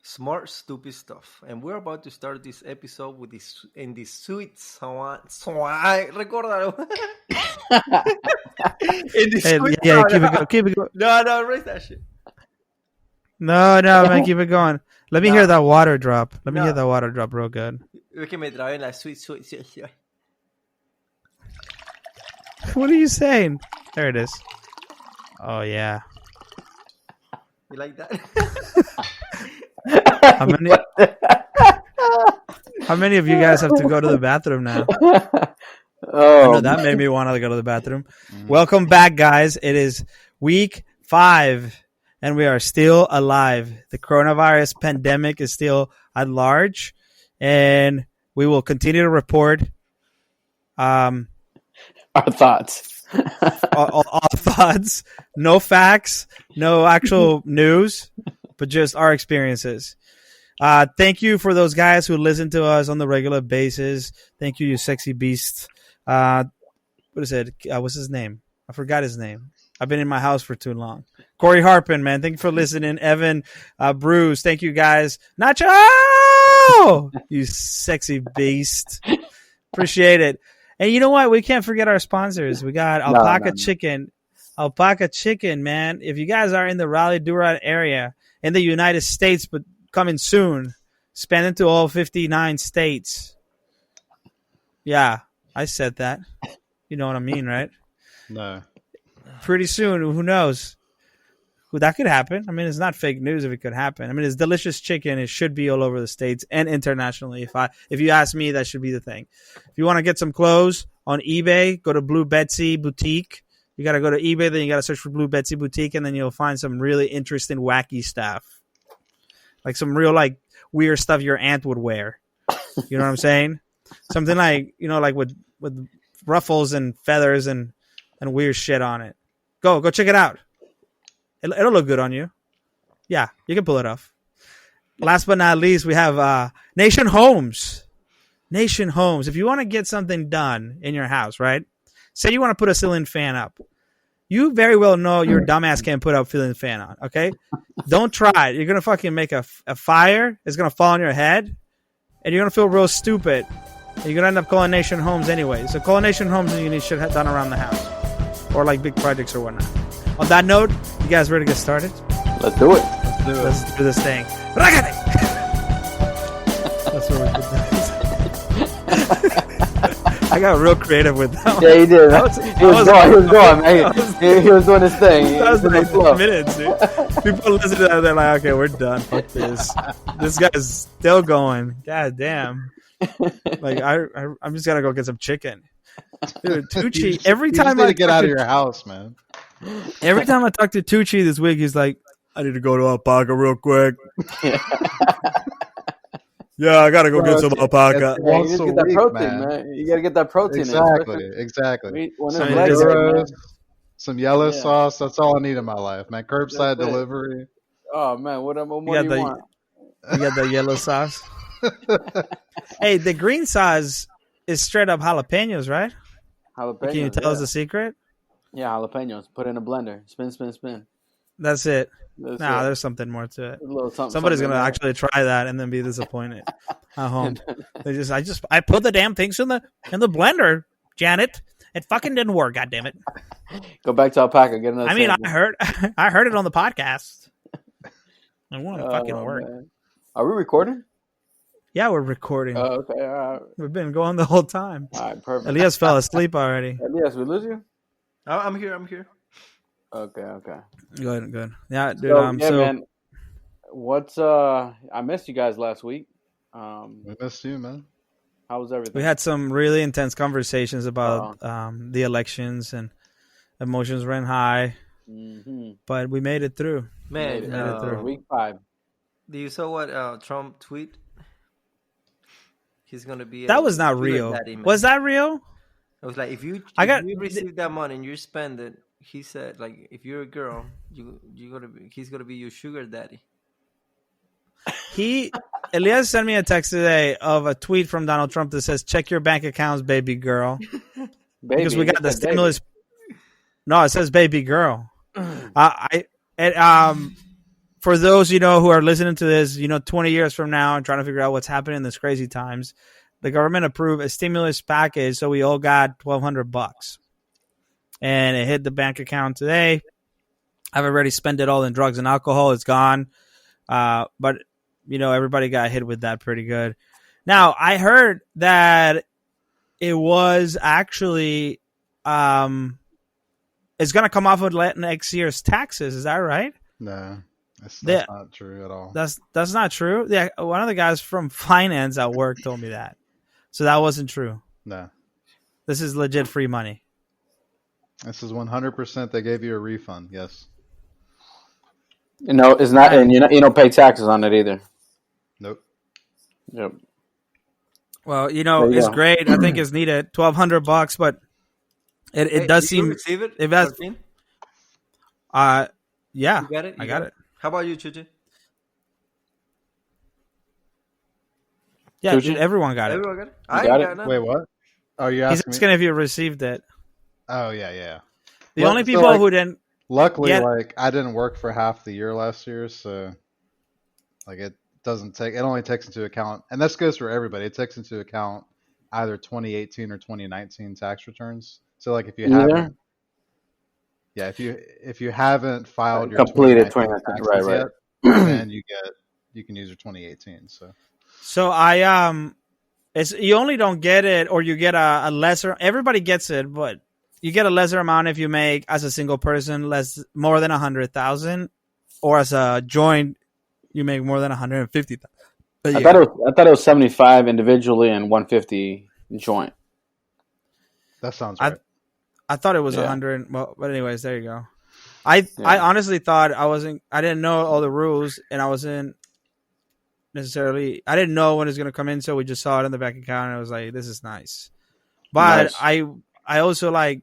Smart, stupid stuff. And we're about to start this episode with this in this sweet swan. Recordalo. In this Hey, sweet yeah, swan. keep it going. No, erase that shit. No, man, keep it going. Let me No. hear that water drop. Let me No. hear that water drop real good. Es que me trabé en la sweet. What are you saying? There it is. Oh yeah. You like that? How many of you guys have to go to the bathroom now? I Oh, know that made me want to go to the bathroom. Welcome back, guys. It is week 5, and we are still alive. The coronavirus pandemic is still at large, and we will continue to report our thoughts. all thoughts, no facts, no actual news, but just our experiences. Thank you for those guys who listen to us on the regular basis. Thank you, you sexy beasts. What is it? What's his name? I forgot his name. I've been in my house for too long. Corey Harpin, man. Thank you for listening. Evan, Bruce. Thank you guys. Nacho! You sexy beast. Appreciate it. And you know what? We can't forget our sponsors. We got Alpaca Chicken. Alpaca Chicken, man. If you guys are in the Raleigh Durant area in the United States, but coming soon, span into all 59 states. Yeah, I said that. You know what I mean, right? No. Pretty soon, who knows? That could happen. I mean, it's not fake news if it could happen. I mean, it's delicious chicken. It should be all over the states and internationally. If you ask me, that should be the thing. If you want to get some clothes on eBay, go to Blue Betsy Boutique. You got to go to eBay, then you got to search for Blue Betsy Boutique, and then you'll find some really interesting, wacky stuff. Like some real, like, weird stuff your aunt would wear. You know what I'm saying? Something like, like with ruffles and feathers and weird shit on it. Go check it out. It'll look good on you. Yeah, you can pull it off. Last but not least, we have Nation Homes. Nation Homes. If you want to get something done in your house, right? Say you want to put a ceiling fan up. You very well know your dumbass can't put a ceiling fan on, okay? Don't try it. You're going to fucking make a fire. It's going to fall on your head. And you're going to feel real stupid. And you're going to end up calling Nation Homes anyway. So call Nation Homes and you need shit done around the house. Or like big projects or whatnot. On that note, you guys ready to get started? Let's do it. Let's do this thing. That's where we put that. I got real creative with that one. Yeah, he did. He was going, man. He was doing his thing. That was like 10 minutes, dude. People listen to that, they're like, okay, we're done. Fuck this. This guy's still going. God damn. Like, I'm just gonna go get some chicken. Dude, Tucci, every time I need to get out of your house, man. Every time I talk to Tucci this week, he's like, I need to go to Alpaca real quick. Yeah, I gotta go get some alpaca. You gotta get that protein, man. You gotta get that protein. Exactly. Some some yellow sauce. That's all I need in my life, man. Curbside delivery. Oh man, what more do you want? You got the yellow sauce. Hey, the green sauce is straight up jalapenos, right? Jalapenos. Can you tell us the secret? Yeah, jalapenos. Put in a blender. Spin. That's it. There's something more to it. Somebody's gonna actually try that and then be disappointed at home. I put the damn things in the blender, Janet. It fucking didn't work. God damn it. Go back to Alpaca. Get another. I mean, I heard it on the podcast. It won't fucking work. Man. Are we recording? Yeah, we're recording. Oh, okay. All right. We've been going the whole time. All right, perfect. Elias fell asleep already. Elias, we lose you? I'm here. Okay. Good. Yeah, dude. Man. What's I missed you guys last week. We missed you, man. How was everything? We had some really intense conversations about the elections and emotions ran high, but we made it through. Man, week 5. Do you saw what Trump tweet? He's gonna be. That was not real. Was that real? It was like if you receive that money and you spend it. He said, like, if you're a girl, he's gonna be your sugar daddy. Elias sent me a text today of a tweet from Donald Trump that says, "Check your bank accounts, baby girl," because we got the stimulus. Baby. No, it says "baby girl." I And for those who are listening to this, 20 years from now and trying to figure out what's happening in these crazy times, the government approved a stimulus package, so we all got $1,200, and it hit the bank account today. I've already spent it all in drugs and alcohol. It's gone, but everybody got hit with that pretty good. Now I heard that it was actually it's going to come off of next year's taxes. Is that right? No. That's not true at all. That's not true. Yeah, one of the guys from finance at work told me that. So that wasn't true. No. This is legit free money. This is 100%. They gave you a refund. Yes. It's not, and you don't pay taxes on it either. Nope. Yep. Well, it's great. I think it's needed. $1,200, but it does seem. You receive it? If that's, yeah, you got it. I got it. How about you, Chuchi? Yeah, Chuchi? everyone got it. Everyone got it. I got it. None. Wait, what? Oh, you're He's asking asking me? if you received it. Oh, yeah. The only people who didn't. Luckily, Yeah. I didn't work for half the year last year, so it doesn't take. It only takes into account, and this goes for everybody. It takes into account either 2018 or 2019 tax returns. So, if you haven't, if you haven't filed your completed 2019 right, taxes yet, then you can use your 2018. So it's you only don't get it, or you get a lesser. Everybody gets it, but you get a lesser amount if you make as a single person more than 100,000, or as a joint you make more than 150,000. I thought it was 75 individually and 150 joint. That sounds right. I thought it was 100. Well, but anyways, there you go. I honestly thought I didn't know all the rules, and I wasn't necessarily. I didn't know when it was going to come in, so we just saw it in the bank account, and I was like, "This is nice." But nice. I also I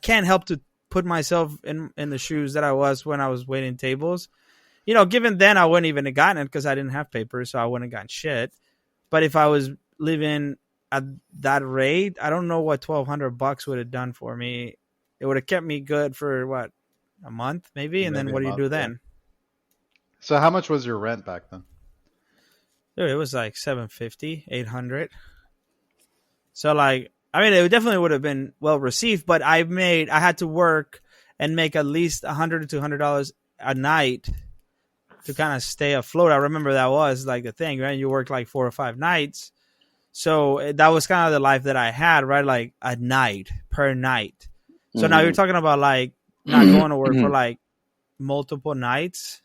can't help to put myself in the shoes that I was when I was waiting tables. Given then I wouldn't even have gotten it because I didn't have papers, so I wouldn't have gotten shit. But if I was living at that rate, I don't know what $1,200 would have done for me. It would have kept me good for what, a month maybe, and then what do you do then? So how much was your rent back then? Dude, it was like $750, $800. So it definitely would have been well received, but I had to work and make at least $100 to $200 a night to kind of stay afloat. I remember that was the thing, right? You work 4 or 5 nights. So that was kind of the life that I had, right? A night per night. So now you're talking about not going to work for multiple nights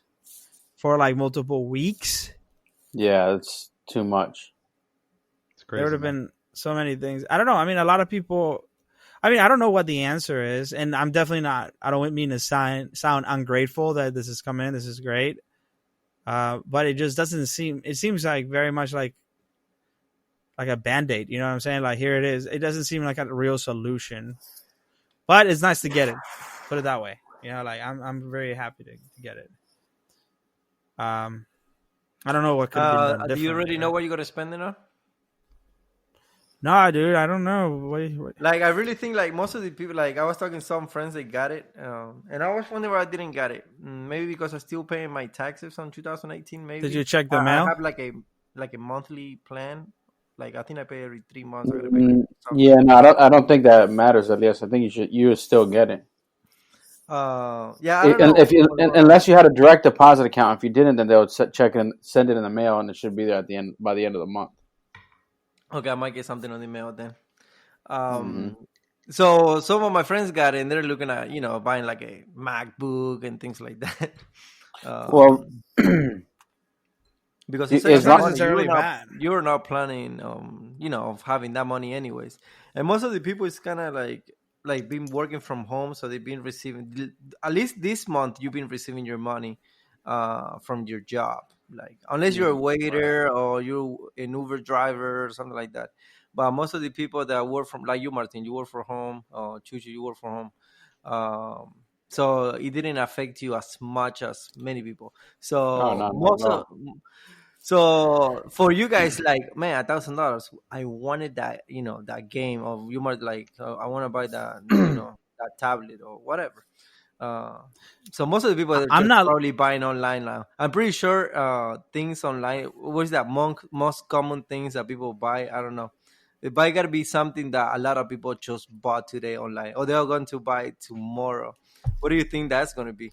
for multiple weeks. Yeah, it's too much. It's crazy. There would have been so many things. I don't know. I mean, a lot of people. I mean, I don't know what the answer is, and I'm definitely not. I don't mean to sound ungrateful that this is coming in. This is great, but it just doesn't seem. It seems very much like a Band-Aid. You know what I'm saying? Here it is. It doesn't seem like a real solution, but it's nice to get it. Put it that way. I'm very happy to get it. I don't know what could have been done differently. Do you already know what you're gonna spend it on? No, dude, I don't know. What? I really think most of the people, I was talking to some friends that got it, and I was wondering why I didn't get it. Maybe because I'm still paying my taxes on 2018. Maybe. Did you check the mail? I have a monthly plan. I think I pay every 3 months. I gotta pay yeah, no, I don't think that matters. Elias, I think you should still get it. Yeah, I don't know. Unless you had a direct deposit account. If you didn't, then they would check and send it in the mail, and it should be there by the end of the month. Okay, I might get something on the mail then. So some of my friends got it, and they're looking at buying a MacBook and things like that. Because it's not necessarily bad. You're not planning, of having that money anyways. And most of the people is kind of been working from home, so they've been receiving, at least this month, you've been receiving your money from your job. Unless you're a waiter or you're an Uber driver or something like that. But most of the people that work from, you, Martin, you work from home, or Chuchi, you work from home. So it didn't affect you as much as many people. So so for you guys, man, $1,000, I wanted that, that game of you might I want to buy that, that tablet or whatever. So most of the people are I'm not probably buying online now. I'm pretty sure things online. What's that most common things that people buy? I don't know. It might gotta be something that a lot of people just bought today online, or they're going to buy tomorrow. What do you think that's going to be?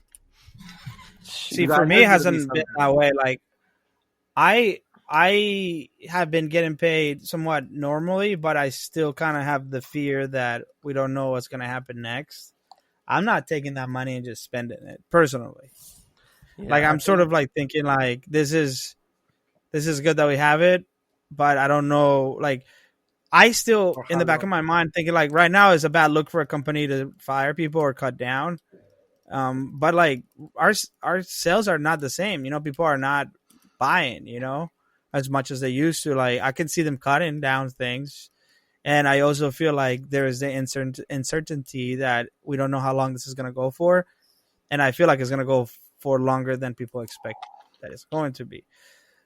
See, for me, it hasn't been that way. Like, I have been getting paid somewhat normally, but I still kind of have the fear that we don't know what's going to happen next. I'm not taking that money and just spending it personally. Yeah, like, I'm sort of like thinking like this is good that we have it, but I don't know. Like, I still in the back of my mind thinking like right now is a bad look for a company to fire people or cut down. But like our sales are not the same. You know, people are not buying, you know, as much as they used to. Like, I can see them cutting down things. And I also feel like there is the uncertainty that we don't know how long this is going to go for. And I feel like it's going to go for longer than people expect that it's going to be.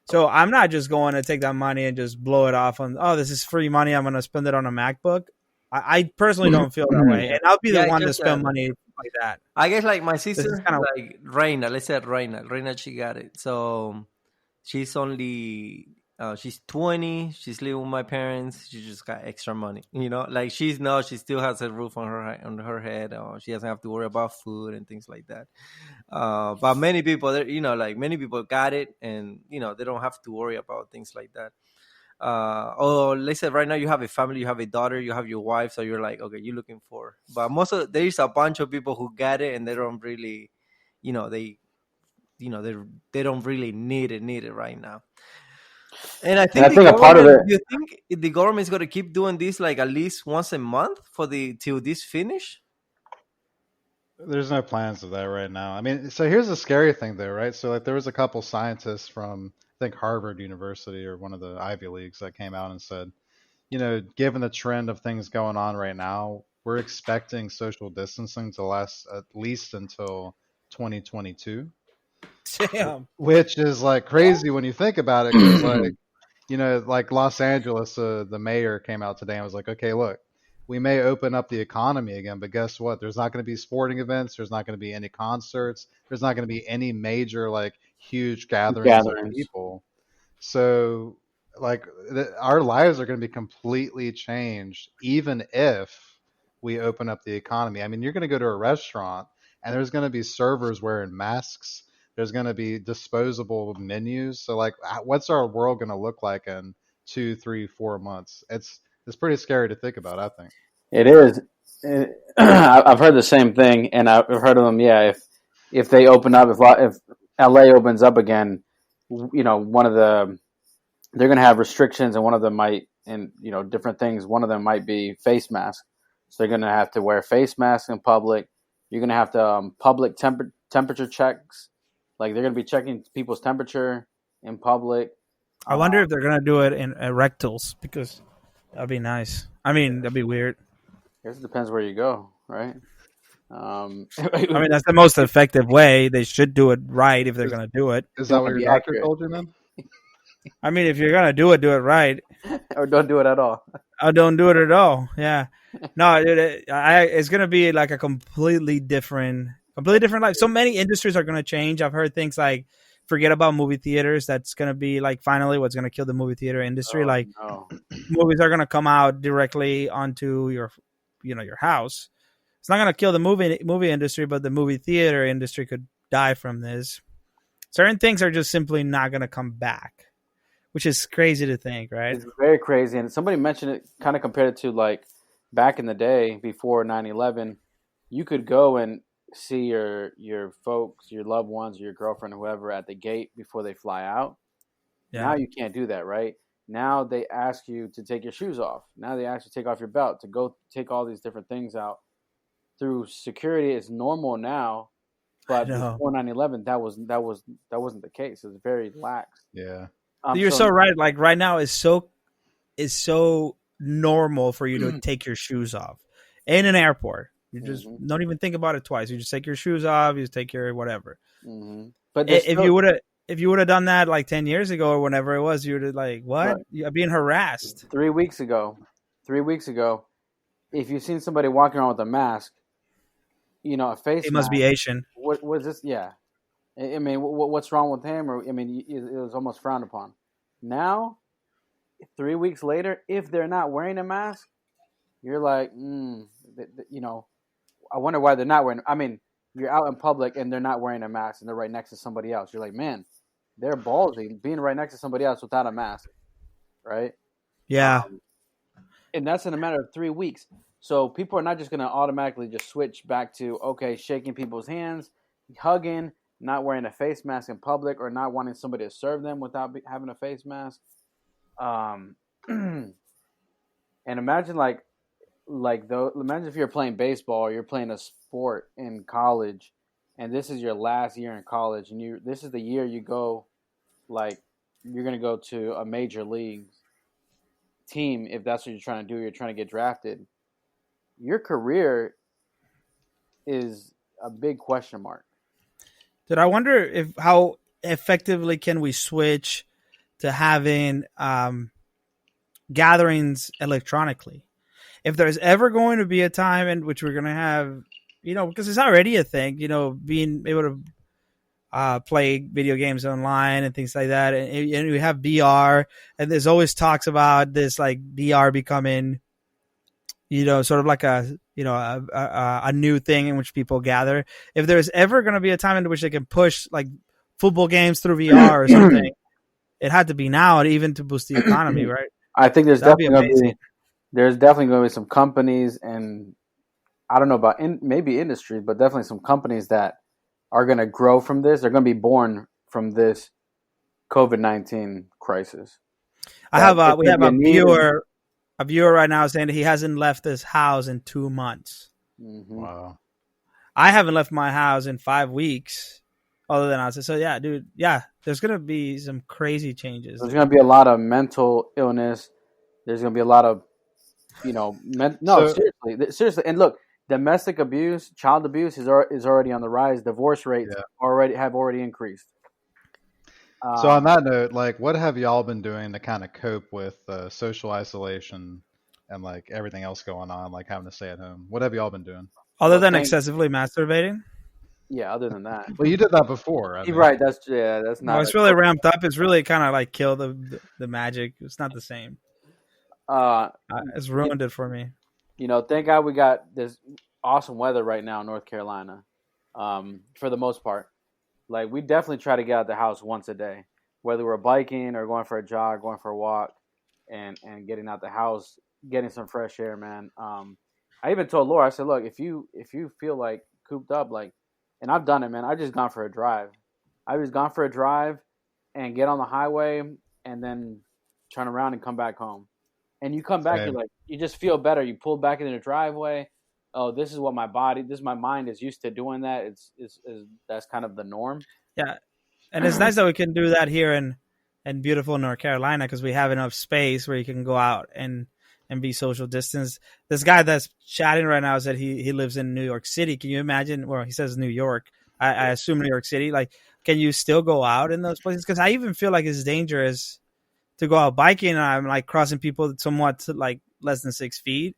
So I'm not just going to take that money and just blow it off on, oh, this is free money, I'm going to spend it on a MacBook. I personally don't feel that way. And I'll be the one to spend money like that. I guess like my sister, like Reina, let's say Reina, she got it. So she's only... she's 20. She's living with my parents. She just got extra money, you know. Like she still has a roof on her head. Or she doesn't have to worry about food and things like that. But many people, you know, like many people got it, and you know they don't have to worry about things like that. Or let's say right now you have a family, you have a daughter, you have your wife, so you're like, okay, you're looking for. But there is a bunch of people who get it and they don't really, you know, they don't really need it right now. And I think a part of it. Do you think the government is going to keep doing this like at least once a month till this finish? There's no plans of that right now. I mean, so here's the scary thing though, right? So like there was a couple scientists from I think Harvard University or one of the Ivy Leagues that came out and said, you know, given the trend of things going on right now, we're expecting social distancing to last at least until 2022. Damn. Which is like crazy when you think about it, because like, you know, like Los Angeles, the mayor came out today and was like, okay, look, we may open up the economy again, but guess what? There's not going to be sporting events. There's not going to be any concerts. There's not going to be any major like huge gatherings of people. So like our lives are going to be completely changed, even if we open up the economy. I mean, you're going to go to a restaurant and there's going to be servers wearing masks. There's going to be disposable menus. So like, what's our world going to look like in 2, 3, 4 months? It's pretty scary to think about, I think. It is. I've heard the same thing, and I've heard of them. Yeah, if they open up, if LA opens up again, you know, they're going to have restrictions, and one of them might, and you know, different things. One of them might be face masks. So they're going to have to wear face masks in public. You're going to have to public temperature checks. Like they're going to be checking people's temperature in public. I wonder if they're going to do it in rectals, because that'd be nice. I mean, that'd be weird. I guess it depends where you go, right? I mean, that's the most effective way. They should do it right if they're going to do it. Is that what your doctor told you, man? I mean, if you're going to do it right. Or don't do it at all. Or don't do it at all, yeah. No, it's going to be like a completely different life. So many industries are going to change. I've heard things like, forget about movie theaters. That's going to be like finally what's going to kill the movie theater industry. Movies are going to come out directly onto your house. It's not going to kill the movie industry, but the movie theater industry could die from this. Certain things are just simply not going to come back, which is crazy to think, right? It's very crazy. And somebody mentioned it, kind of compared it to like back in the day before 9/11, you could go and see your folks, your loved ones, your girlfriend, whoever at the gate before they fly out. Yeah. Now you can't do that, right? Now they ask you to take your shoes off. Now they ask you to take off your belt, to go take all these different things out. Through security, it's normal now, but before 9/11, that wasn't the case. It was very lax. Yeah, you're so right. Like right now, is so normal for you to take your shoes off in an airport. You just don't even think about it twice. You just take your shoes off. You just take your whatever. Mm-hmm. But if you would have done that like 10 years ago or whenever it was, you would have like, what? Right. You're being harassed. 3 weeks ago, if you've seen somebody walking around with a mask, a face. He must be Asian. What was this? Yeah, I mean, what's wrong with him? Or I mean, it was almost frowned upon. Now, 3 weeks later, if they're not wearing a mask, you're like, I wonder why they're not wearing. I mean, you're out in public and they're not wearing a mask and they're right next to somebody else. You're like, man, they're ballsy being right next to somebody else without a mask, right? Yeah. And that's in a matter of 3 weeks. So people are not just going to automatically just switch back to, okay, shaking people's hands, hugging, not wearing a face mask in public, or not wanting somebody to serve them without having a face mask. And imagine imagine if you're playing baseball or you're playing a sport in college, and this is your last year in college, and this is the year you go, like, you're going to go to a major league team. If that's what you're trying to do, you're trying to get drafted. Your career is a big question mark. Dude, I wonder how effectively can we switch to having gatherings electronically. If there's ever going to be a time in which we're going to have, because it's already a thing, being able to play video games online and things like that. And we have VR, and there's always talks about this, like, VR becoming, sort of like a new thing in which people gather. If there's ever going to be a time in which they can push, like, football games through VR or something, it had to be now, even to boost the economy, right? I think there's definitely going to be some companies, and I don't know about maybe industries, but definitely some companies that are going to grow from this. They're going to be born from this COVID-19 crisis. We have a viewer right now saying that he hasn't left his house in 2 months. Mm-hmm. Wow. I haven't left my house in 5 weeks, other than outside. So yeah, dude, there's going to be some crazy changes. There's going to be a lot of mental illness. There's going to be a lot of, seriously. And look, domestic abuse, child abuse is already on the rise. Divorce rates have already increased. So on that note, like, what have y'all been doing to kind of cope with social isolation and, like, everything else going on, like having to stay at home? What have y'all been doing? Other than excessively masturbating? Yeah, other than that. Well, you did that before. You're right. That's not. No, it's really ramped up. It's really kind of like kill the magic. It's not the same. It's ruined it for me. Thank God we got this awesome weather right now in North Carolina. For the most part, like, we definitely try to get out of the house once a day, whether we're biking or going for a jog, going for a walk, and getting out the house, getting some fresh air, man. I even told Laura, I said, look, if you feel like cooped up, like, and I've done it, man. I've just gone for a drive. And get on the highway and then turn around and come back home. And you come back, you're like, you just feel better. You pull back into the driveway. Oh, this is my mind is used to doing that. It's that's kind of the norm. Yeah. And it's nice that we can do that here in beautiful North Carolina, because we have enough space where you can go out and be social distance. This guy that's chatting right now said he lives in New York City. Can you imagine? Well, he says New York. I assume New York City. Like, can you still go out in those places? Because I even feel like it's dangerous to go out biking, and I'm, like, crossing people somewhat to, like, less than 6 feet.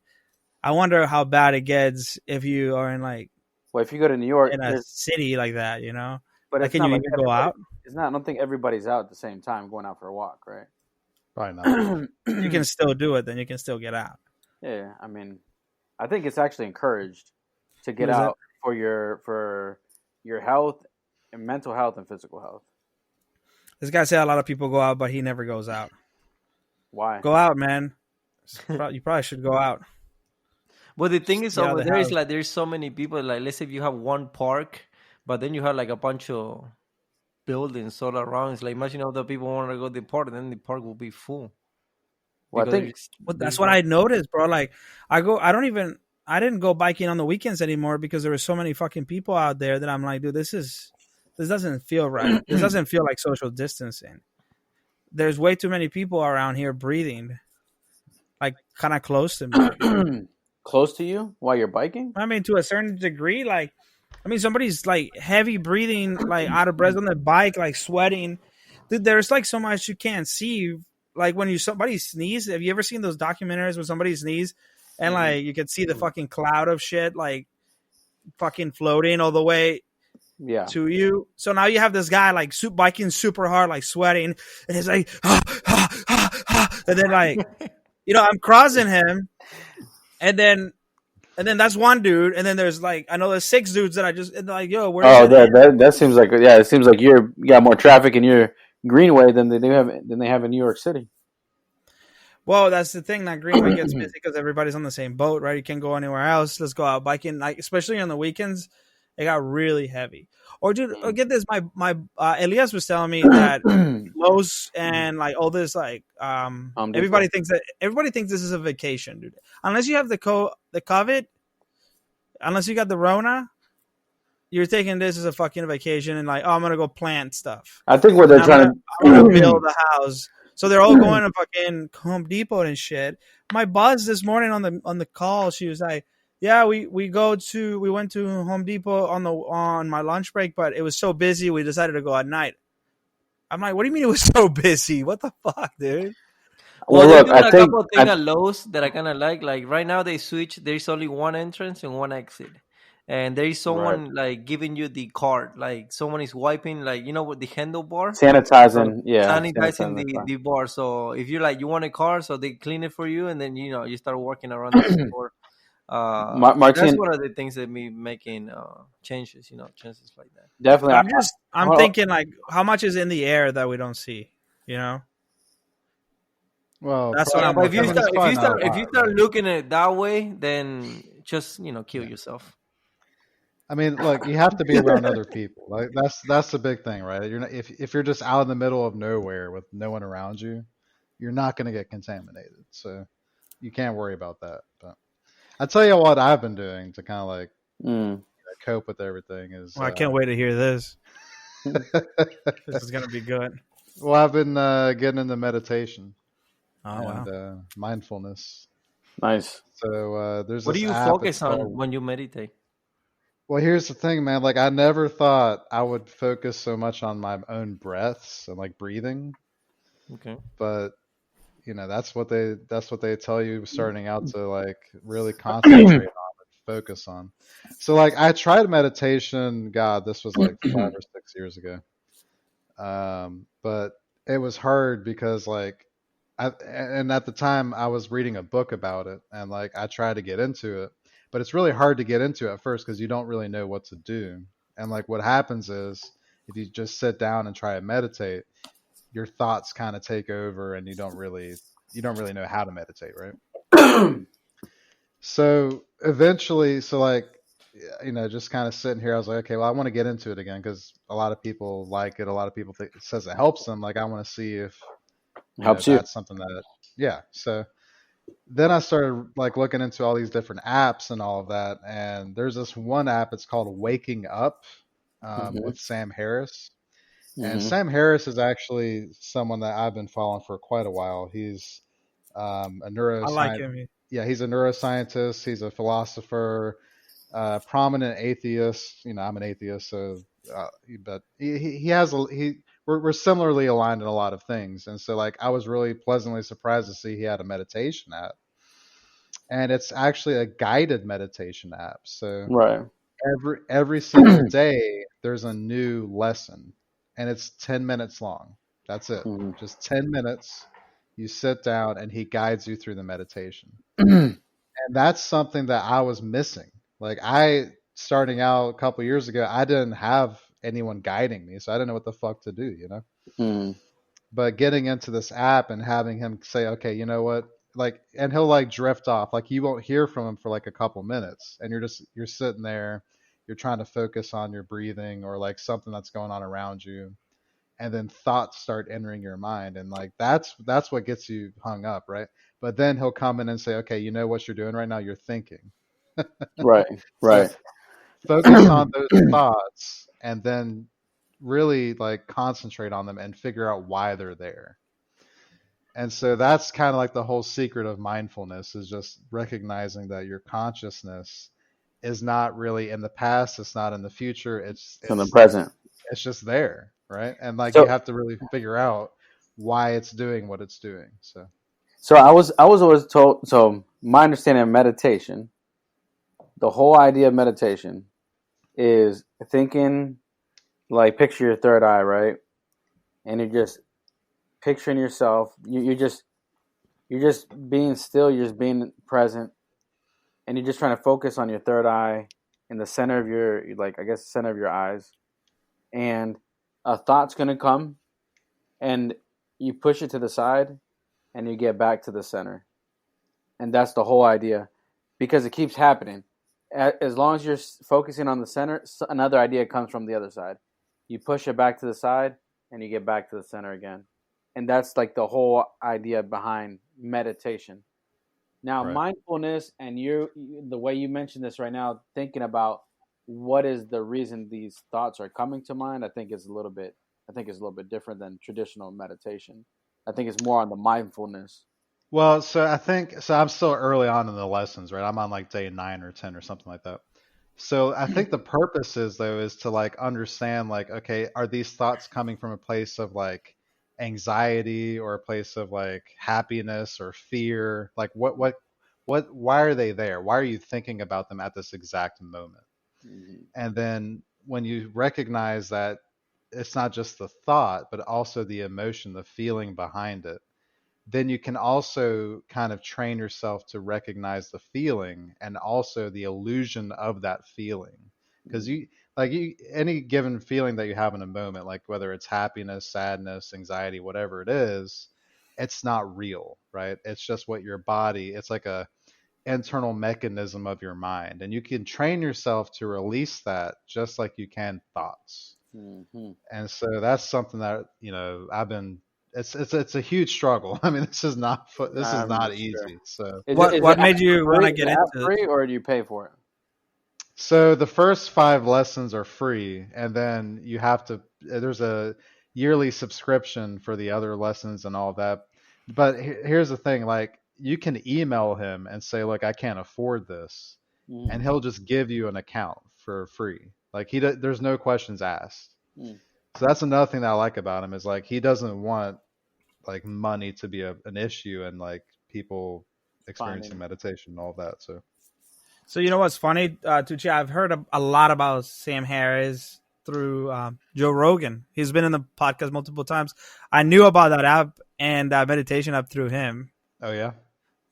I wonder how bad it gets if you are in, like, well, if you go to New York, in a city like that, But like, can you even go out? It's not. I don't think everybody's out at the same time going out for a walk, right? Probably not. You can still do it, then you can still get out. Yeah, I mean, I think it's actually encouraged to get out for your health and mental health and physical health. This guy said a lot of people go out, but he never goes out. Why? Go out, man. You probably should go out. Well, the thing is, over there is, like, there's so many people. Like, let's say if you have one park, but then you have, like, a bunch of buildings all around. It's like, imagine all the people want to go to the park, and then the park will be full. Well, I think that's what I noticed, bro. Like, I didn't go biking on the weekends anymore because there were so many fucking people out there that I'm like, dude, this doesn't feel right. This doesn't feel like social distancing. There's way too many people around here breathing, like, kind of close to me. Close to you while you're biking? I mean, to a certain degree, like, somebody's, like, heavy breathing, like, out of breath on the bike, like, sweating. Dude, there's, like, so much you can't see. Like, when somebody sneeze, have you ever seen those documentaries when somebody sneezes and, like, you can see the fucking cloud of shit? Like, fucking floating all the way to you. So now you have this guy like biking super hard, like sweating, and he's like, and then like, I'm crossing him, and then that's one dude, and then there's like I know there's 6 dudes that I just like, yo, where? Oh, that seems like it seems like you got more traffic in your Greenway than they have in New York City. Well, that's the thing. That Greenway gets busy because everybody's on the same boat, right? You can't go anywhere else. Let's go out biking, like especially on the weekends. It got really heavy. Or dude, get this. My Elias was telling me that Los and like all this, like everybody thinks this is a vacation, dude. Unless you have the COVID, unless you got the Rona, you're taking this as a fucking vacation and like, I'm gonna go plant stuff. I think what they're I'm gonna build a house. So they're all going to fucking Home Depot and shit. My boss this morning on the call, she was like, "Yeah, we went to Home Depot on my lunch break, but it was so busy we decided to go at night." I'm like, "What do you mean it was so busy? What the fuck, dude?" Well, they're doing a couple of things at Lowe's that I kind of like. Like right now, they switch. There's only one entrance and one exit. And there is someone like giving you the card, like someone is wiping, like with the handlebar, sanitizing the bar. So if you're like you want a car, so they clean it for you, and then you start walking around the store. That's one of the things that me making changes, chances like that. Definitely, I'm thinking like how much is in the air that we don't see, Well, that's what I'm. But if you start looking at it that way, then just kill yourself. I mean, look, you have to be around other people. Like that's the big thing, right? You're not if you're just out in the middle of nowhere with no one around you, you're not going to get contaminated. So you can't worry about that. But I tell you what, I've been doing to kind of like cope with everything is. Well, I can't wait to hear this. This is going to be good. Well, I've been getting into meditation and mindfulness. Nice. So there's. What do you focus on when you meditate? Well, here's the thing, man. Like, I never thought I would focus so much on my own breaths and like breathing. Okay. But that's what they tell you starting out to like really concentrate on and focus on. So like I tried meditation. God, this was like 5 or 6 years ago. But it was hard because like and at the time I was reading a book about it and like I tried to get into it. But it's really hard to get into at first because you don't really know what to do. And like what happens is if you just sit down and try to meditate, your thoughts kind of take over and you don't really know how to meditate, right? So eventually, just kind of sitting here, I was like, okay, well, I want to get into it again because a lot of people like it. A lot of people think it says it helps them. Like I want to see if helps you. That's something that, so. Then I started like looking into all these different apps and all of that. And there's this one app, it's called Waking Up with Sam Harris. And Sam Harris is actually someone that I've been following for quite a while. He's a neuroscientist. I like him. Yeah, he's a neuroscientist. He's a philosopher, prominent atheist. I'm an atheist, so but we're similarly aligned in a lot of things. And so like I was really pleasantly surprised to see he had a meditation app. And it's actually a guided meditation app. So right. every single day there's a new lesson and it's 10 minutes long. That's it. Just 10 minutes. You sit down and he guides you through the meditation. And that's something that I was missing. Like starting out a couple years ago, I didn't have anyone guiding me, so I didn't know what the fuck to do, But getting into this app and having him say, okay, you know what, like, and he'll like drift off, like you won't hear from him for like a couple minutes, and you're sitting there, you're trying to focus on your breathing or like something that's going on around you, and then thoughts start entering your mind, and like that's what gets you hung up, right? But then he'll come in and say, okay, you know what you're doing right now, you're thinking. Right. So focus on those thoughts and then really like concentrate on them and figure out why they're there. And so that's kind of like the whole secret of mindfulness, is just recognizing that your consciousness is not really in the past, it's not in the future, it's in the present. It's just there, right? And like you have to really figure out why it's doing what it's doing. So I was always told, so my understanding of meditation, the whole idea of meditation is thinking, like, picture your third eye, right? And you're just picturing yourself. You're just being still. You're just being present, and you're just trying to focus on your third eye in the center of your, like, I guess, the center of your eyes. And a thought's gonna come, and you push it to the side, and you get back to the center. And that's the whole idea, because it keeps happening. As long as you're focusing on the center, another idea comes from the other side. You push it back to the side, and you get back to the center again. And that's like the whole idea behind meditation. Now, Right. mindfulness, and the way you mentioned this right now, thinking about what is the reason these thoughts are coming to mind, I think is a little bit different than traditional meditation. I think it's more on the mindfulness. Well, so I think so. I'm still early on in the lessons, right? I'm on like day 9 or 10 or something like that. So I think the purpose is though is to like understand like, okay, are these thoughts coming from a place of like anxiety or a place of like happiness or fear? Like why are they there? Why are you thinking about them at this exact moment? Mm-hmm. And then when you recognize that it's not just the thought, but also the emotion, the feeling behind it, then you can also kind of train yourself to recognize the feeling and also the illusion of that feeling. Because any given feeling that you have in a moment, like whether it's happiness, sadness, anxiety, whatever it is, it's not real, right? It's just what your body, it's like a internal mechanism of your mind. And you can train yourself to release that just like you can thoughts. Mm-hmm. And so that's something that, I've been it's a huge struggle. I mean, this is not easy. Sure. So What made you want to get into free, or do you pay for it? So the first 5 lessons are free, and then you have to. There's a yearly subscription for the other lessons and all of that. But here's the thing: like you can email him and say, "Look, I can't afford this," and he'll just give you an account for free. Like there's no questions asked. So that's another thing that I like about him is like he doesn't want like money to be an issue and like people experiencing meditation and all of that. So you know what's funny, Tucci? I've heard a lot about Sam Harris through Joe Rogan. He's been in the podcast multiple times. I knew about that app and that meditation app through him. Oh yeah,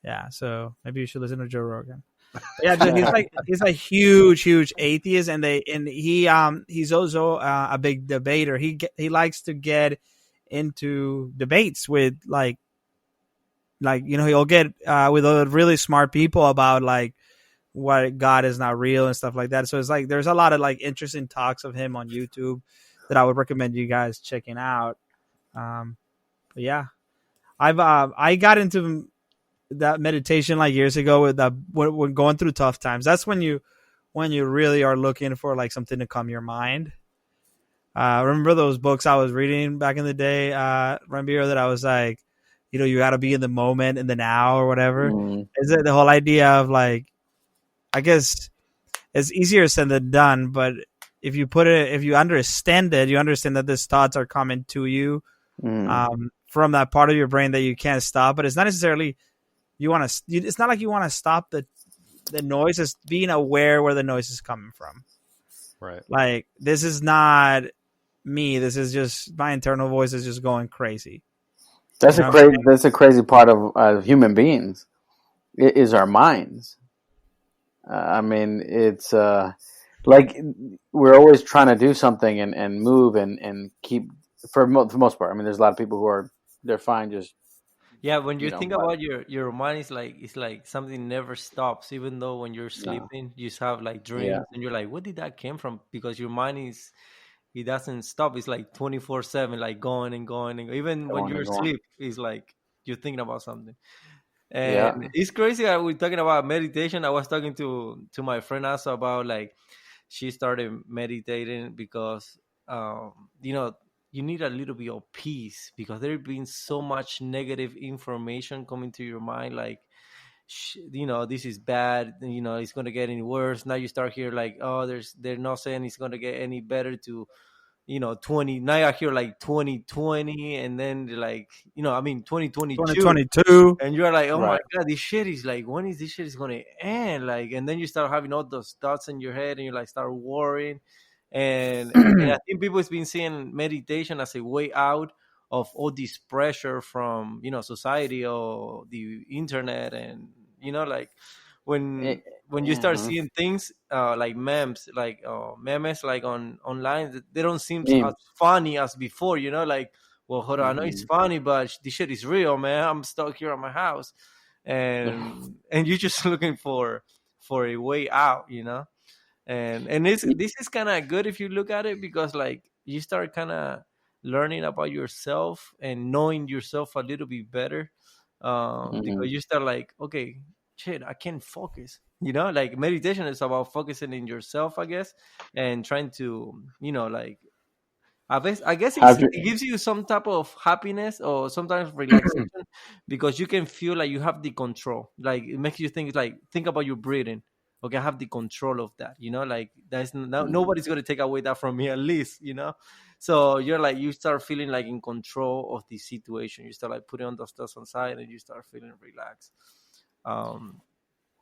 yeah. So maybe you should listen to Joe Rogan. Yeah, he's a huge atheist, and he's also a big debater. He likes to get into debates with like he'll get with really smart people about like what God is not real and stuff like that. So it's like there's a lot of like interesting talks of him on YouTube that I would recommend you guys checking out. But yeah, I got into that meditation like years ago with when going through tough times. That's when you really are looking for like something to calm your mind. Remember those books I was reading back in the day, Ramiro, that I was like, you got to be in the moment, in the now, or whatever. Is it the whole idea of like, I guess it's easier said than done, but if you understand it, you understand that these thoughts are coming to you from that part of your brain that you can't stop. But it's not necessarily it's not like you want to stop the noise. It's being aware where the noise is coming from. Right. Like this is not me. This is just my internal voice is just going crazy. That's a crazy part of human beings. It is our minds. I mean, it's like we're always trying to do something and move and keep for the most part. I mean, there's a lot of people who they're fine just. Yeah, when you think about your mind is like it's like something never stops. Even though when you're sleeping, you just have like dreams, and you're like, "What did that came from?" Because your mind it doesn't stop. It's like 24/7, like going and going and even when you're asleep, it's like you're thinking about something. And it's crazy that we're talking about meditation. I was talking to my friend also about like she started meditating because you need a little bit of peace because there's been so much negative information coming to your mind like this is bad, it's going to get any worse. Now you start here like, oh, they're not saying it's going to get any better to 20, now I hear like 2020, and then like, 2022, 2022, and you're like, oh my Right. God, this shit is like, when is this shit is gonna end? Like, and then you start having all those thoughts in your head, and you like start worrying. And I think people has been seeing meditation as a way out of all this pressure from society or the internet, and like when you start Mhm. seeing things like memes like online, they don't seem as Memes. funny as before, like, well, hold on, I know it's Mhm. funny, but this shit is real, man. I'm stuck here at my house, and you're just looking for a way out, and this is kind of good if you look at it, because like you start kind of learning about yourself and knowing yourself a little bit better, because Mhm. you start like, okay, shit, I can't focus, like meditation is about focusing in yourself, I guess, and trying to like, I guess Have you? it gives you some type of happiness or sometimes relaxation, because you can feel like you have the control. Like it makes you think about your breathing. Okay, I have the control of that. Like there's Mhm. nobody's gonna take away that from me, at least. So you're like, you start feeling like in control of the situation. You start like putting on those stuff on side, and you start feeling relaxed. Um,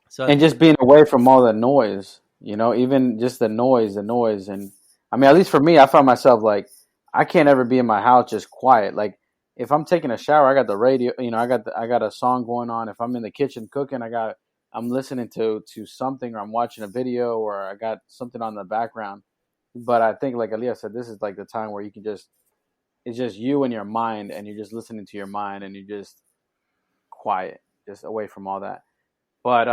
so I And think just being away from all the noise, even just the noise. And I mean, at least for me, I found myself like, I can't ever be in my house just quiet. Like if I'm taking a shower, I got the radio, I got a song going on. If I'm in the kitchen cooking, I'm listening to something, or I'm watching a video, or I got something on the background. But I think, like Aaliyah said, this is like the time where you can it's just you and your mind, and you're just listening to your mind, and you're just quiet, just away from all that. But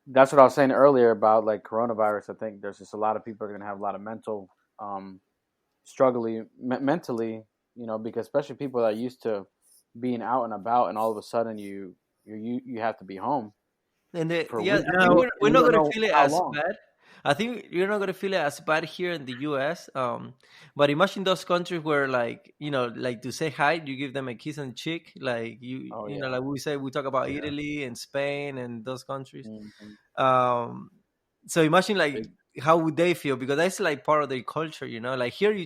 that's what I was saying earlier about like coronavirus. I think there's just a lot of people are going to have a lot of mental struggling mentally, because especially people that are used to being out and about, and all of a sudden you have to be home And for yeah, weeks, I think we're and you not don't gonna know feel it how as long. bad. I think you're not gonna feel it as bad here in the U.S. But imagine those countries where, like, like to say hi, you give them a kiss on the cheek, like Oh like yeah. we talk about Yeah. Italy and Spain and those countries. Mm-hmm. Um, so imagine like how would they feel, because that's like part of their culture, Like here, you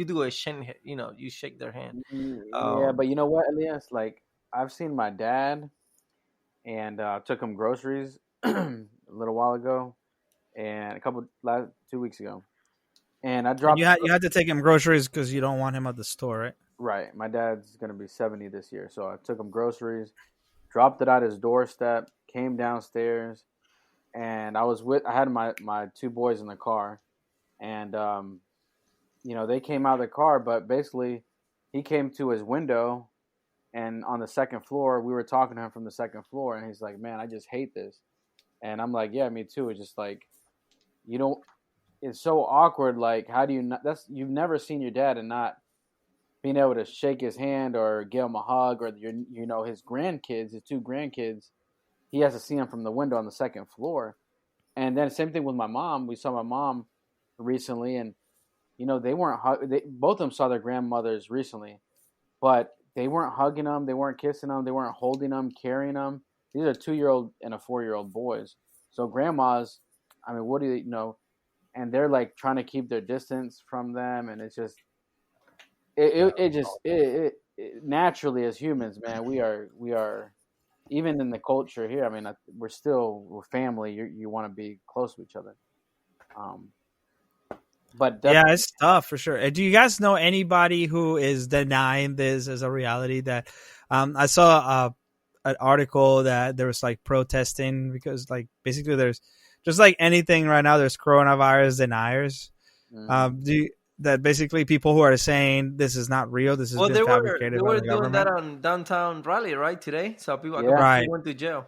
do a shake, you shake their hand. Yeah, Um, but you know what, Elias? Like I've seen my dad, and took him groceries a little while ago, and last 2 weeks ago, and I and dropped you had to take him groceries because you don't want him at the store, right? right. My dad's gonna be 70 this year, so I took him groceries, dropped it at his doorstep, came downstairs, and I had my two boys in the car, and they came out of the car, but basically he came to his window, and on the second floor, we were talking to him from the second floor, and he's like, "Man, I just hate this," and I'm like, "Yeah, me too." It's just like you don't. It's so awkward. Like, how do you not? That's you've never seen your dad and not being able to shake his hand or give him a hug, or his grandkids, his two grandkids. He has to see them from the window on the second floor. And then same thing with my mom. We saw my mom recently, and they weren't. Both of them saw their grandmothers recently, but they weren't hugging them, they weren't kissing them, they weren't holding them, carrying them. These are 2-year-old and a 4-year-old boys. So grandmas, I mean, what do you know? And they're like trying to keep their distance from them, and it's just Yeah. it just it naturally as humans, man, we are even in the culture here. I mean, we're family. You want to be close to each other. Um, but Yeah, definitely, it's tough for sure. Do you guys know anybody who is denying this as a reality? That I saw an article that there was like protesting because like basically there's just like anything right now. There's coronavirus deniers. mm-hmm. Do you, that basically people who are saying this is not real, this has well, been they fabricated by were the doing that government. on downtown Raleigh, right, today. So a couple Yeah, people Right. went to jail.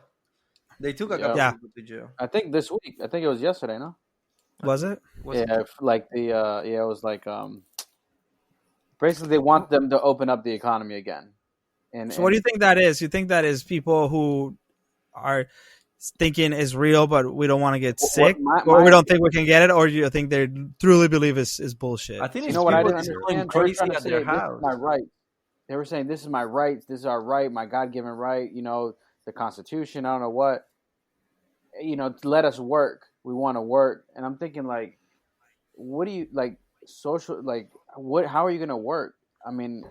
They took a yeah. couple Yeah. people to jail. I think this week. I think it was yesterday. No. I Was think it? was it? Yeah, like it was like basically they want them to open up the economy again, and So what do and you think that is? You think that is people who are thinking is real, but we don't want to get what sick, or we my don't think we can get it, or do you think they truly believe is bullshit? I think you it's know what I people didn't just going understand? They were trying crazy to at their say this is my house. right. They were saying this is my rights. This is our right, my God given right. The Constitution. I don't know what. To let us work. We want to work, and I'm thinking like, what do you like? social, like what? How are you gonna work? I mean,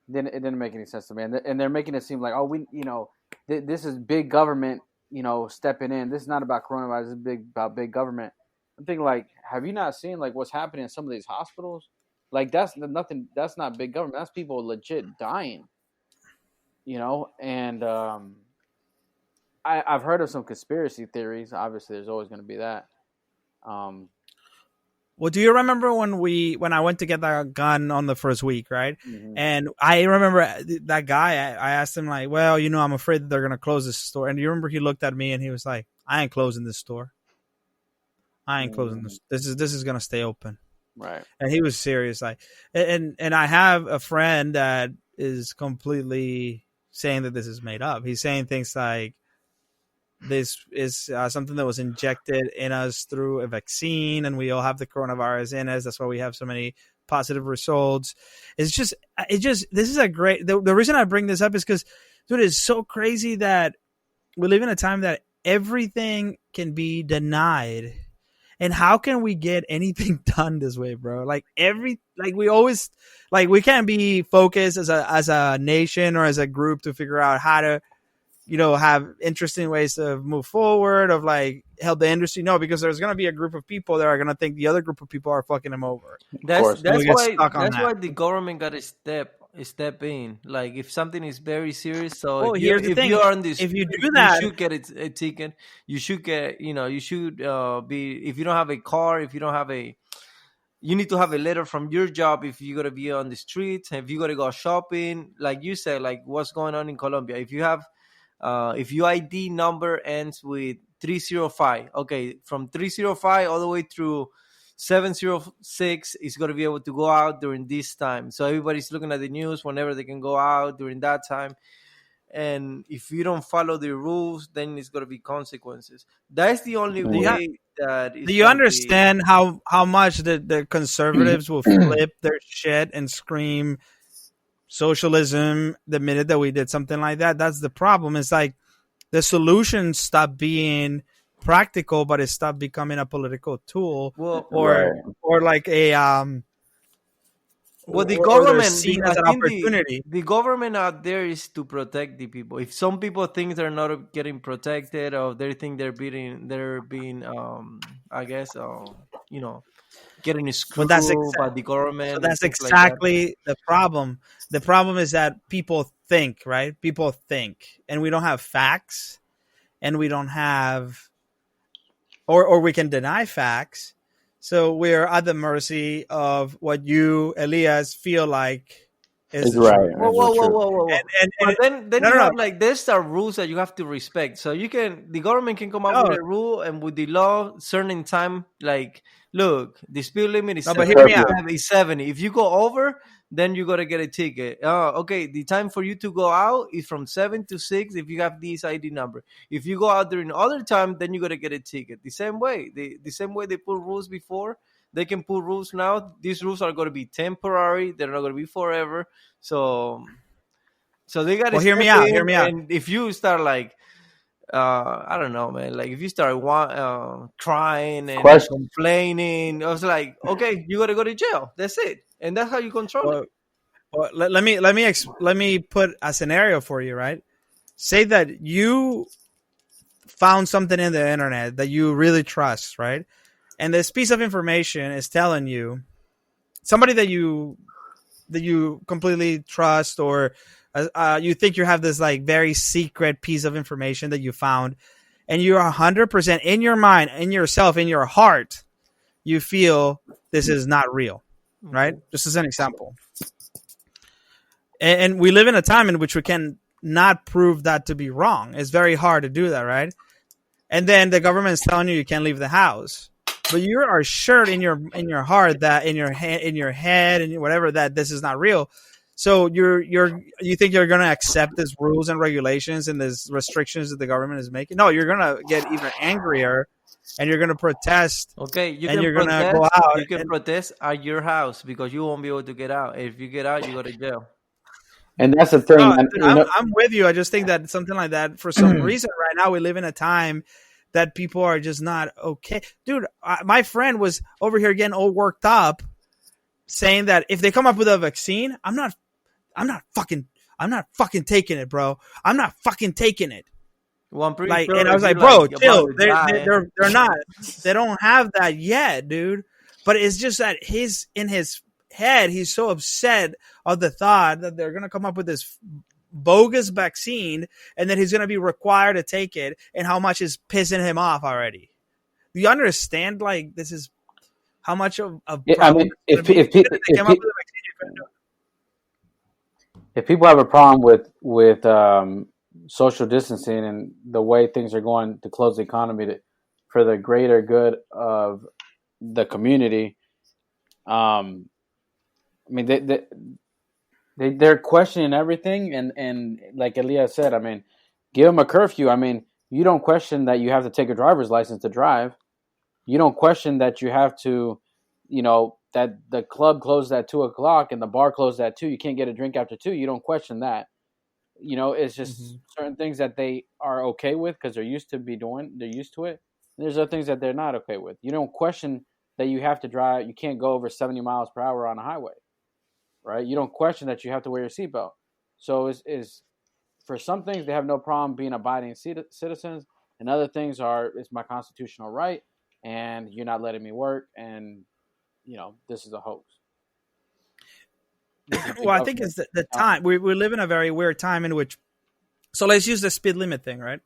then it didn't make any sense to me. And they're making it seem like, oh, this is big government, stepping in. This is not about coronavirus. This is about big government. I'm thinking, like, have you not seen like what's happening in some of these hospitals? Like that's nothing. That's not big government. That's people legit dying. And I've heard of some conspiracy theories. Obviously, there's always going to be that. Well, do you remember when I went to get that gun on the first week, right? Mm-hmm. And I remember that guy, I asked him like, well, I'm afraid that they're going to close this store. And you remember he looked at me and he was like, I ain't closing this store. I ain't closing this. This is going to stay open. Right. And he was serious. Like, and I have a friend that is completely saying that this is made up. He's saying things like, this is something that was injected in us through a vaccine, and we all have the coronavirus in us. That's why we have so many positive results. This is a great. The reason I bring this up is because, dude, it's so crazy that we live in a time that everything can be denied. And how can we get anything done this way, bro? We can't be focused as a nation or as a group to figure out how to, have interesting ways to move forward, of like help the industry. No, because there's going to be a group of people that are going to think the other group of people are fucking them over. That's why the government got to step in. Like if something is very serious, so if you are on this, if you do that, you should get a ticket. You should get, you should be, if you don't have a car, if you don't have you need to have a letter from your job if you got to be on the streets, if you got to go shopping, like you said, like what's going on in Colombia. If you have if your ID number ends with 305, okay, from 305 all the way through 706 is going to be able to go out during this time. So everybody's looking at the news whenever they can go out during that time. And if you don't follow the rules, then it's going to be consequences. That's the only way that... Do you understand how much the conservatives will flip their shit and scream socialism the minute that we did something like that? That's the problem. It's like the solution stopped being practical, but it stopped becoming a political tool, or like a the government, the government out there is to protect the people. If some people think they're not getting protected, or they think they're being I guess getting screwed by the government. So that's exactly the problem. The problem is that people think, right? People think, and we don't have facts, and we don't have, or we can deny facts. So we're at the mercy of what you, Elias, feel like is right. Whoa. And then like there's the rules that you have to respect. So the government can come up with a rule, and with the law, certain time, like, look, the speed limit is 70. If you go over, then you got to get a ticket. Okay, the time for you to go out is from 7 to 6 if you have this ID number. If you go out during other time, then you got to get a ticket. The same way they put rules before, they can put rules now. These rules are going to be temporary. They're not going to be forever. So they got to hear me out. And if you start like, I don't know, man. Like if you start crying and complaining, I was like, okay, you got to go to jail. That's it, and that's how you control it. Well, let me put a scenario for you, right? Say that you found something in the internet that you really trust, right? And this piece of information is telling you somebody that you completely trust, or you think you have this like very secret piece of information that you found, and you're 100% in your mind, in yourself, in your heart, you feel this is not real, right? Just as an example. And we live in a time in which we can not prove that to be wrong. It's very hard to do that, right? And then the government is telling you can't leave the house, but you are sure in your heart that in your head and whatever that this is not real. So you think you're going to accept these rules and regulations and these restrictions that the government is making? No, you're going to get even angrier, and you're going to protest. Okay, you're going to go out. You can protest at your house because you won't be able to get out. If you get out, you go to jail. And that's the thing. I'm with you. I just think that something like that, for some reason, right now we live in a time that people are just not okay. Dude, my friend was over here getting all worked up, saying that if they come up with a vaccine, I'm not fucking taking it, bro. I'm not fucking taking it. Well, I'm pretty like, sure and I was like, bro, chill. They're not. They don't have that yet, dude. But it's just that in his head, he's so upset of the thought that they're gonna come up with this bogus vaccine, and then he's gonna be required to take it, and how much is pissing him off already. Do you understand? Like, this is how much of a problem. If people have a problem with social distancing and the way things are going to close the economy for the greater good of the community, I mean, they're questioning everything, and like Elias said, I mean, give them a curfew. I mean, you don't question that you have to take a driver's license to drive. You don't question that you have to, that the club closed at 2:00 and the bar closed at 2:00. You can't get a drink after 2:00. You don't question that. It's just certain things that they are okay with because they're used to it. And there's other things that they're not okay with. You don't question that you have to drive. You can't go over 70 miles per hour on a highway, right? You don't question that you have to wear your seatbelt. So is for some things they have no problem being abiding citizens, and other things it's my constitutional right, and you're not letting me work, and this is a hoax. Well, I think it's the time. We live in a very weird time in which, so let's use the speed limit thing, right?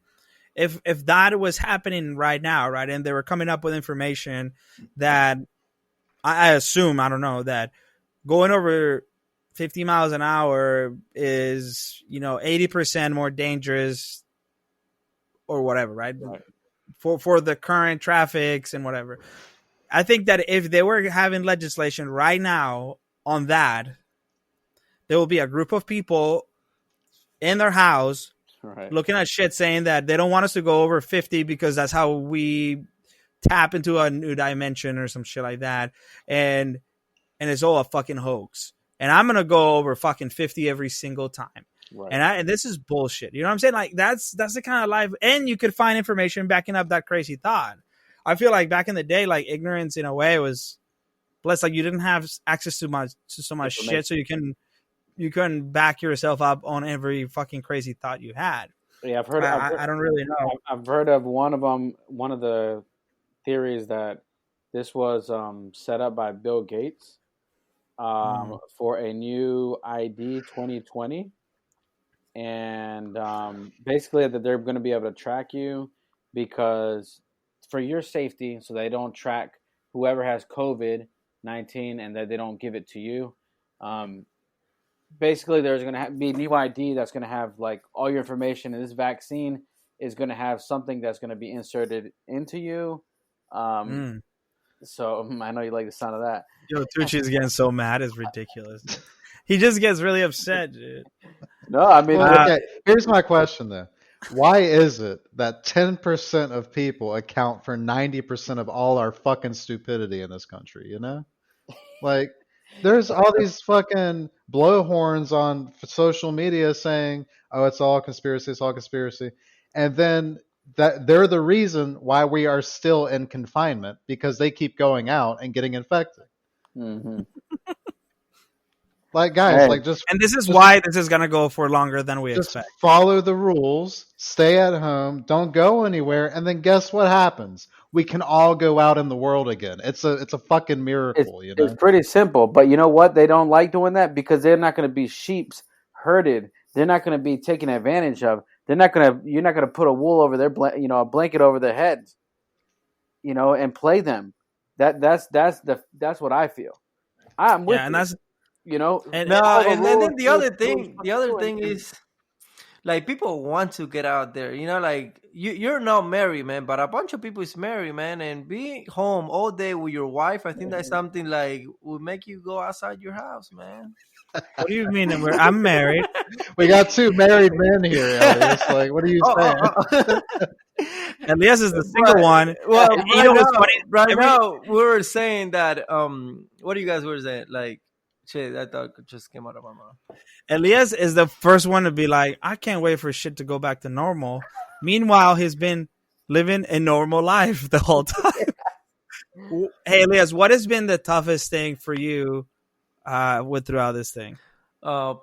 If that was happening right now, right, and they were coming up with information that I assume, I don't know, that going over 50 miles an hour is, 80% more dangerous or whatever, right? For the current traffics and whatever. I think that if they were having legislation right now on that, there will be a group of people in their house looking at shit saying that they don't want us to go over 50 because that's how we tap into a new dimension or some shit like that. And it's all a fucking hoax. And I'm going to go over fucking 50 every single time. Right. And this is bullshit. You know what I'm saying? Like, that's the kind of life. And you could find information backing up that crazy thought. I feel like back in the day, like, ignorance in a way was blessed. Like, you didn't have access to so much shit, so you couldn't back yourself up on every fucking crazy thought you had. Yeah, I've heard. I don't really know. I've heard of one of them. One of the theories that this was set up by Bill Gates for a new ID 2020, and basically that they're going to be able to track you because for your safety, so they don't track whoever has COVID-19 and that they don't give it to you. Basically, there's going to be a new ID that's going to have like all your information, and this vaccine is going to have something that's going to be inserted into you. So I know you like the sound of that. Yo, Tucci's getting so mad, it's ridiculous. He just gets really upset, dude. No, I mean, okay. Here's my question though: why is it that 10% of people account for 90% of all our fucking stupidity in this country? Like. There's all these fucking blowhorns on social media saying, "Oh, it's all conspiracy. It's all conspiracy," and then that they're the reason why we are still in confinement because they keep going out and getting infected. Mm-hmm. Like, guys, and this is why this is gonna go for longer than we expect. Follow the rules, stay at home, don't go anywhere, and then guess what happens? We can all go out in the world again. It's a fucking miracle. It's pretty simple, but you know what? They don't like doing that because they're not going to be sheeps herded. They're not going to be taken advantage of. You're not going to put a wool over their a blanket over their heads, and play them. That's what I feel. I'm with you. And that's and then the other thing is, like, people want to get out there, like you're not married, man, but a bunch of people is married, man, and being home all day with your wife, I think that's something like will make you go outside your house, man. What do you mean? I'm married. We got two married men here, Elias. Like, what are you saying? Elias is the single one. Well, now we were saying that. What do you guys were saying? Like, shit, that thought just came out of my mouth. Elias is the first one to be like, I can't wait for shit to go back to normal. Meanwhile, he's been living a normal life the whole time. Hey, Elias, what has been the toughest thing for you throughout this thing?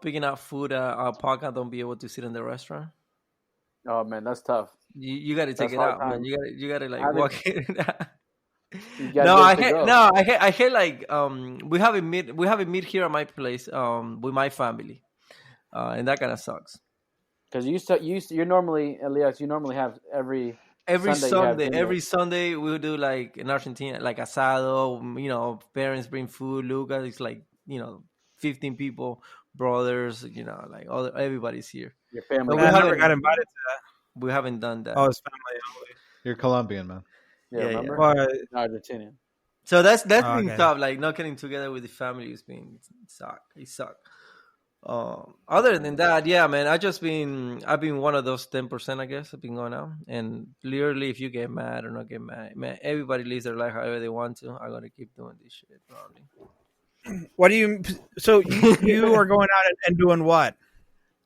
Picking up food. Park, I don't be able to sit in the restaurant. Oh man, that's tough. You got to take it out, man. You got to like walk it. I hate like we have a meet here at my place with my family, and that kind of sucks. Because you're normally, Elias, you normally have every Sunday we'll do like in Argentina like asado. You know, parents bring food. Lucas, it's like 15 people, brothers. Like everybody's here. Your family. I never got invited to that. We haven't done that. Oh, it's family only. You're Colombian, man. Yeah. Argentinian. So that's been tough. Like not getting together with the family has been it sucked. Other than that, yeah, man, I've been one of those 10%, I guess. I've been going out, and literally, if you get mad or not get mad, man, everybody lives their life however they want to. I gotta keep doing this shit, probably. What do you? So you are going out and doing what?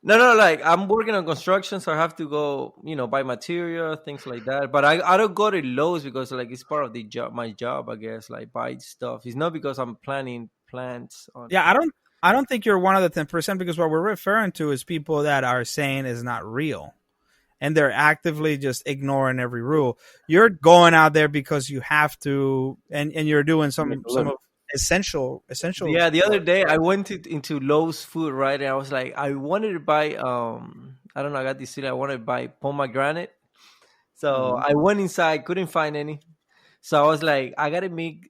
No, like I'm working on construction, so I have to go, buy material, things like that. But I don't go to Lowe's because like it's part of the job, my job, I guess, like buy stuff. It's not because I'm planting plants. I don't think you're one of the 10% because what we're referring to is people that are saying is not real, and they're actively just ignoring every rule. You're going out there because you have to, and you're doing some of essential. Yeah, the other day I went into Lowe's food, right, and I was like, I wanted to buy I don't know, I got this feeling I wanted to buy pomegranate. So I went inside, couldn't find any. So I was like, I gotta make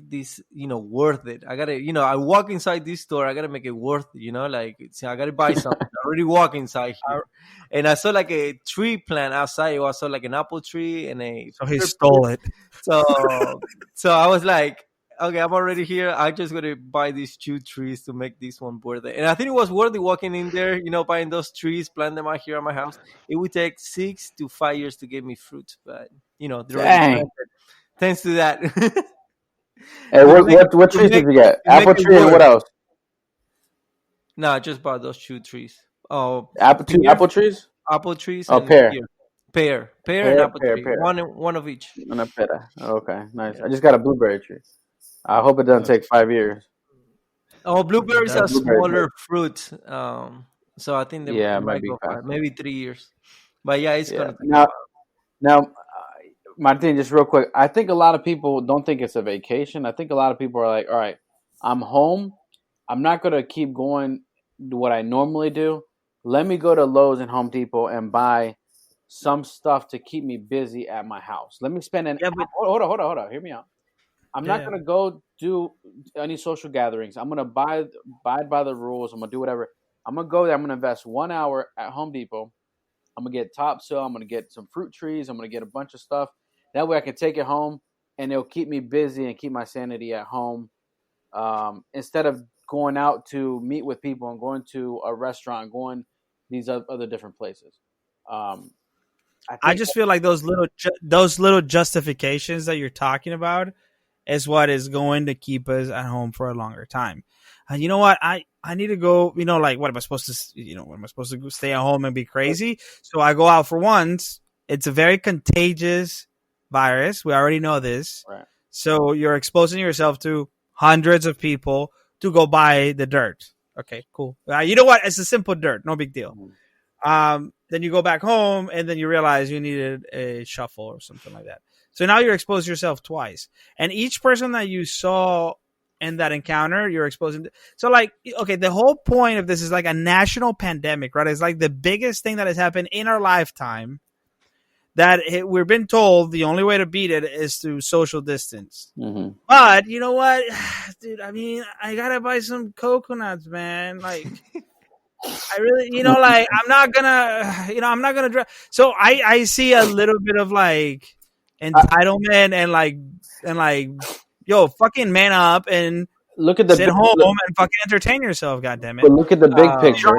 this, worth it. I gotta, I walk inside this store, I gotta make it worth it, like I gotta buy something. I already walk inside here, and I saw like a tree plant outside. I saw like an apple tree and so he stole it. So I was like, okay, I'm already here. I just gotta buy these 2 trees to make this one worth it. And I think it was worth it walking in there, buying those trees, plant them out here at my house. It would take 6 to 5 years to give me fruit, but Dang. Thanks to that. Hey, what trees did you get? Apple tree and what else? No, I just bought those 2 trees. Oh, apple trees. Apple trees. Oh, and pear and apple tree. Pear. One of each. Una pera. Okay, nice. I just got a blueberry tree. I hope it doesn't take 5 years. Oh, blueberries are smaller fruit. So I think they might go maybe 3 years. But yeah, it's gonna take now. Martin, just real quick, I think a lot of people don't think it's a vacation. I think a lot of people are like, all right, I'm home. I'm not going to keep going to what I normally do. Let me go to Lowe's and Home Depot and buy some stuff to keep me busy at my house. Let me spend hold on. Hear me out. I'm not going to go do any social gatherings. I'm going to abide by the rules. I'm going to do whatever. I'm going to go there. I'm going to invest 1 hour at Home Depot. I'm going to get topsoil. I'm going to get some fruit trees. I'm going to get a bunch of stuff. That way I can take it home, and it'll keep me busy and keep my sanity at home instead of going out to meet with people and going to a restaurant and going these other different places. I just feel like those little justifications that you're talking about is what is going to keep us at home for a longer time. You know what? I need to go, like, what am I supposed to go stay at home and be crazy? So I go out for once. It's a very contagious virus. We already know this. Right. So you're exposing yourself to hundreds of people to go buy the dirt. Okay, cool. You know what? It's a simple dirt. No big deal. Then you go back home and then you realize you needed a shuffle or something like that. So now you're exposing yourself twice. And each person that you saw in that encounter, you're exposing. So like, okay, the whole point of this is like a national pandemic, right? It's like the biggest thing that has happened in our lifetime. That we've been told the only way to beat it is through social distance. Mm-hmm. But you know what, dude? I mean, I gotta buy some coconuts, man. Like, I really, like, I'm not gonna drive. So I see a little bit of like entitlement and like, yo, fucking man up and look at the sit home and fucking entertain yourself. Goddamn it! But look at the big picture.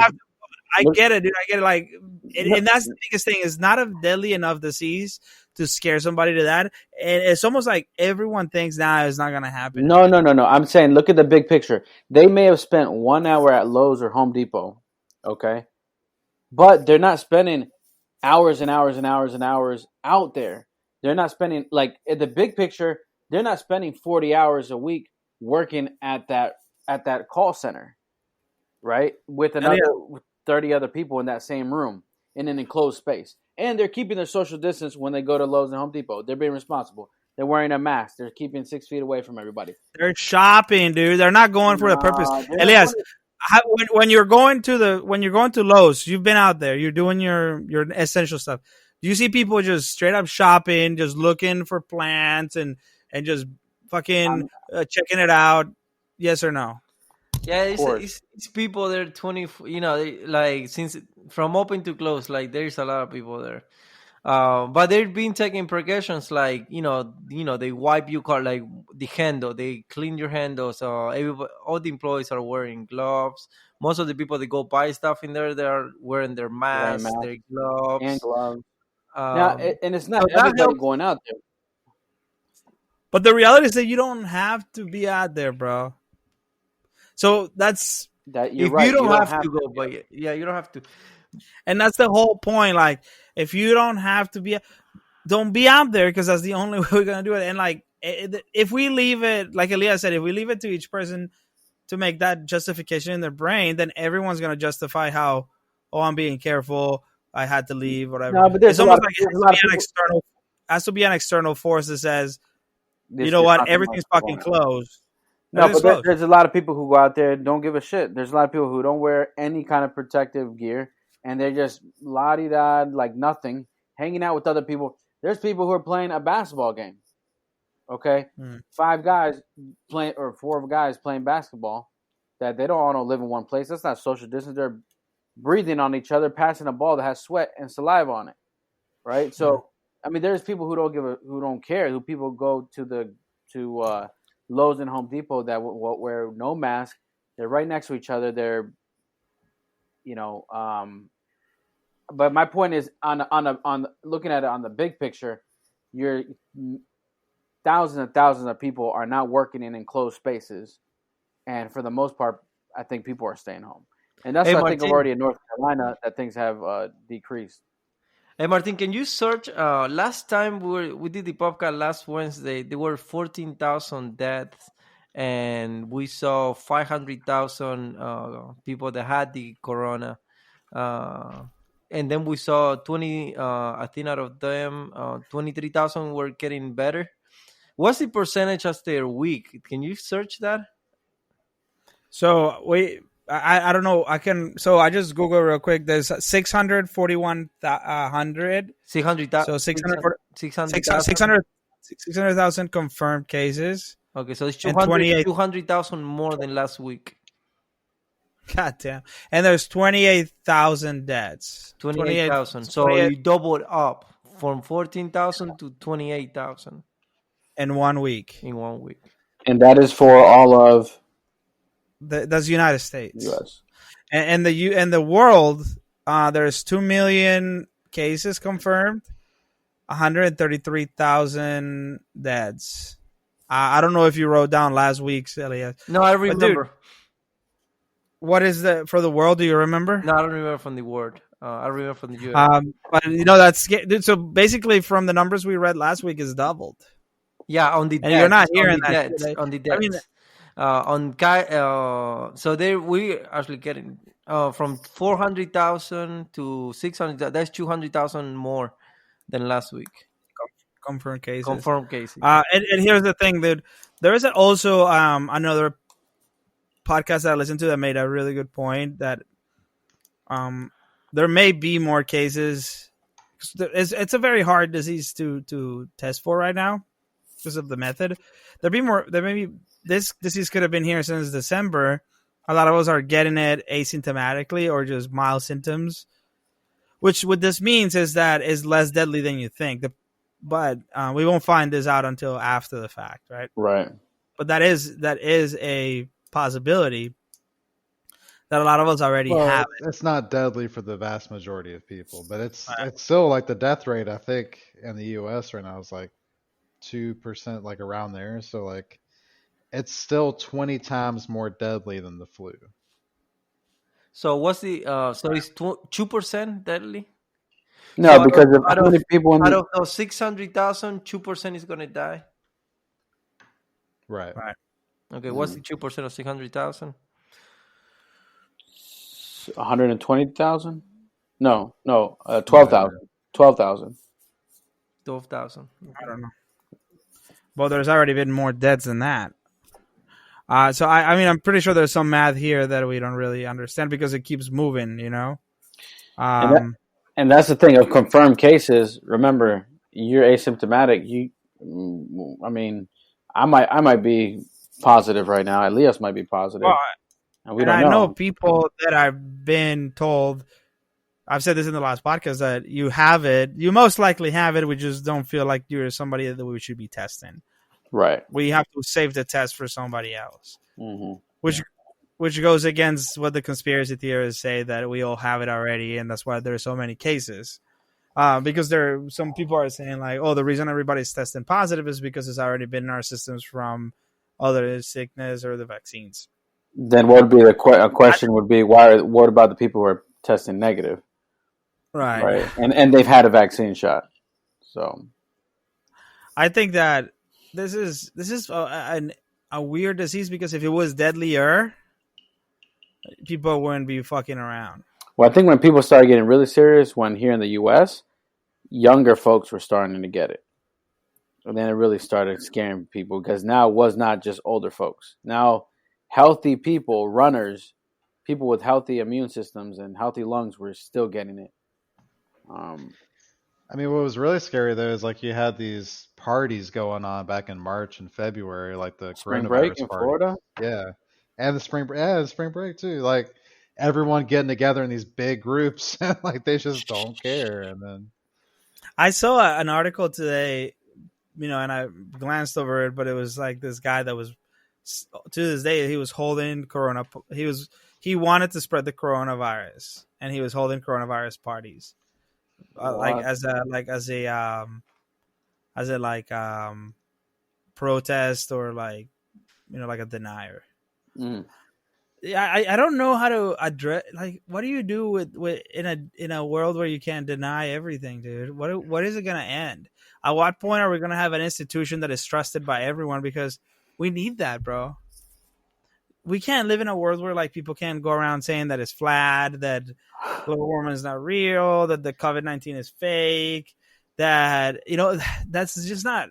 I get it, dude. I get it. Like, and that's the biggest thing. It's not a deadly enough disease to scare somebody to that. And it's almost like everyone thinks now it's not going to happen. No. I'm saying, look at the big picture. They may have spent 1 hour at Lowe's or Home Depot, okay? But they're not spending hours and hours and hours and hours out there. They're not spending, like, in the big picture, they're not spending 40 hours a week working at that call center, right? With another 30 other people in that same room in an enclosed space. And they're keeping their social distance when they go to Lowe's and Home Depot. They're being responsible. They're wearing a mask. They're keeping 6 feet away from everybody. They're shopping, dude. They're not going for the purpose. Elias, when you're going to Lowe's, you've been out there. You're doing your essential stuff. Do you see people just straight up shopping, just looking for plants and just fucking checking it out? Yes or no? Yeah, it's people there 20. Like since from open to close, like there's a lot of people there. But they've been taking precautions, like they wipe your car, like the handle, they clean your handles. All the employees are wearing gloves. Most of the people that go buy stuff in there, they are wearing their masks, their gloves, and gloves. And it's not everybody going out there. But the reality is that you don't have to be out there, bro. So that's that. If right. You don't have to go, but yeah, you don't have to. And that's the whole point. Like, if you don't have to be, don't be out there, because that's the only way we're gonna do it. And like, if we leave it, like Elias said, if we leave it to each person to make that justification in their brain, then everyone's gonna justify how, I'm being careful, I had to leave, whatever. No, but it's almost like it has to be an external force that says, you know what, everything's fucking closed. No, but there's a lot of people who go out there and don't give a shit. There's a lot of people who don't wear any kind of protective gear, and they're just la-di-da, like nothing, hanging out with other people. There's people who are playing a basketball game, okay? 5 guys playing, or 4 guys playing basketball, that they don't all live in one place. That's not social distance. They're breathing on each other, passing a ball that has sweat and saliva on it, right? So, I mean, there's people who don't care, who people go to Lowe's and Home Depot that wear no mask. They're right next to each other. They're, but my point is on looking at it on the big picture, you're thousands and thousands of people are not working in enclosed spaces, and for the most part, I think people are staying home, and that's what I think already in North Carolina that things have decreased. Hey Martin, can you search? Last time we did the podcast last Wednesday, there were 14,000 deaths, and we saw 500,000 people that had the corona, and then we saw 20. I think out of them, 23,000 were getting better. What's the percentage after a week? Can you search that? So I don't know. So I just Google real quick. There's 641,000. 600,000. So 600,000 confirmed cases. Okay, so it's 200,000 more than last week. God damn. And there's 28,000 deaths. 28,000. So you doubled up from 14,000 to 28,000 in 1 week. And that is for all of. That's the United States. U.S. And the world, there's 2 million cases confirmed, 133,000 deaths. I don't know if you wrote down last week's, Elias. No, I remember. Dude, what is for the world? Do you remember? No, I don't remember from the world. I remember from the U.S. But that's dude. So basically, from the numbers we read last week, is doubled. Yeah, on the deaths. And you're not hearing that. On the deaths. I mean, so there we actually getting from 400,000 to 600,000. That's 200,000 more than last week. Confirmed cases. And here's the thing, dude. There is also another podcast that I listened to that made a really good point that there may be more cases. It's a very hard disease to test for right now because of the method. There may be. This disease could have been here since December. A lot of us are getting it asymptomatically or just mild symptoms. What this means is that it's less deadly than you think. But we won't find this out until after the fact, right? Right. But that is a possibility that a lot of us already have. It's not deadly for the vast majority of people, but it's still like the death rate, I think, in the U.S. right now is like 2%, like around there. So like, it's still 20 times more deadly than the flu. So what's the so it's 2% deadly? No, so because of how many people out of those 600,000, 2% is gonna die. Right. Okay, what's the 2% of 600,000? 120,000? No, 12,000. 12,000. 12,000. I don't know. Well, there's already been more deaths than that. So I mean, I'm pretty sure there's some math here that we don't really understand because it keeps moving, you know. And that's the thing of confirmed cases. Remember, you're asymptomatic. I mean, I might be positive right now. Elias might be positive. Well, and I know people that I've been told. I've said this in the last podcast that you have it. You most likely have it. We just don't feel like you're somebody that we should be testing. Right. We have to save the test for somebody else, mm-hmm. which goes against what the conspiracy theorists say that we all have it already, and that's why there are so many cases. Because some people are saying like, oh, the reason everybody's testing positive is because it's already been in our systems from other sickness or the vaccines. Then what would be a question would be what about the people who are testing negative? Right. And they've had a vaccine shot. So I think that this is a weird disease because if it was deadlier, people wouldn't be fucking around. Well, I think when people started getting really serious, when here in the U.S., younger folks were starting to get it. And then it really started scaring people because now it was not just older folks. Now healthy people, runners, people with healthy immune systems and healthy lungs were still getting it. I mean, what was really scary though is like you had these parties going on back in March and February, like the spring coronavirus break in party. Florida. Yeah, and the spring break too. Like everyone getting together in these big groups, like they just don't care. And then I saw an article today, you know, and I glanced over it, but it was like this guy that was to this day he was holding corona. He wanted to spread the coronavirus, and he was holding coronavirus parties. As a protest or like, you know, like a denier. Yeah, I don't know how to address, like, what do you do with in a world where you can't deny everything, dude? What is it gonna end? At what point are we gonna have an institution that is trusted by everyone? Because we need that, bro. We can't live in a world where like people can't go around saying that it's flat, that global warming is not real, that the COVID-19 is fake, that, you know, that's just not.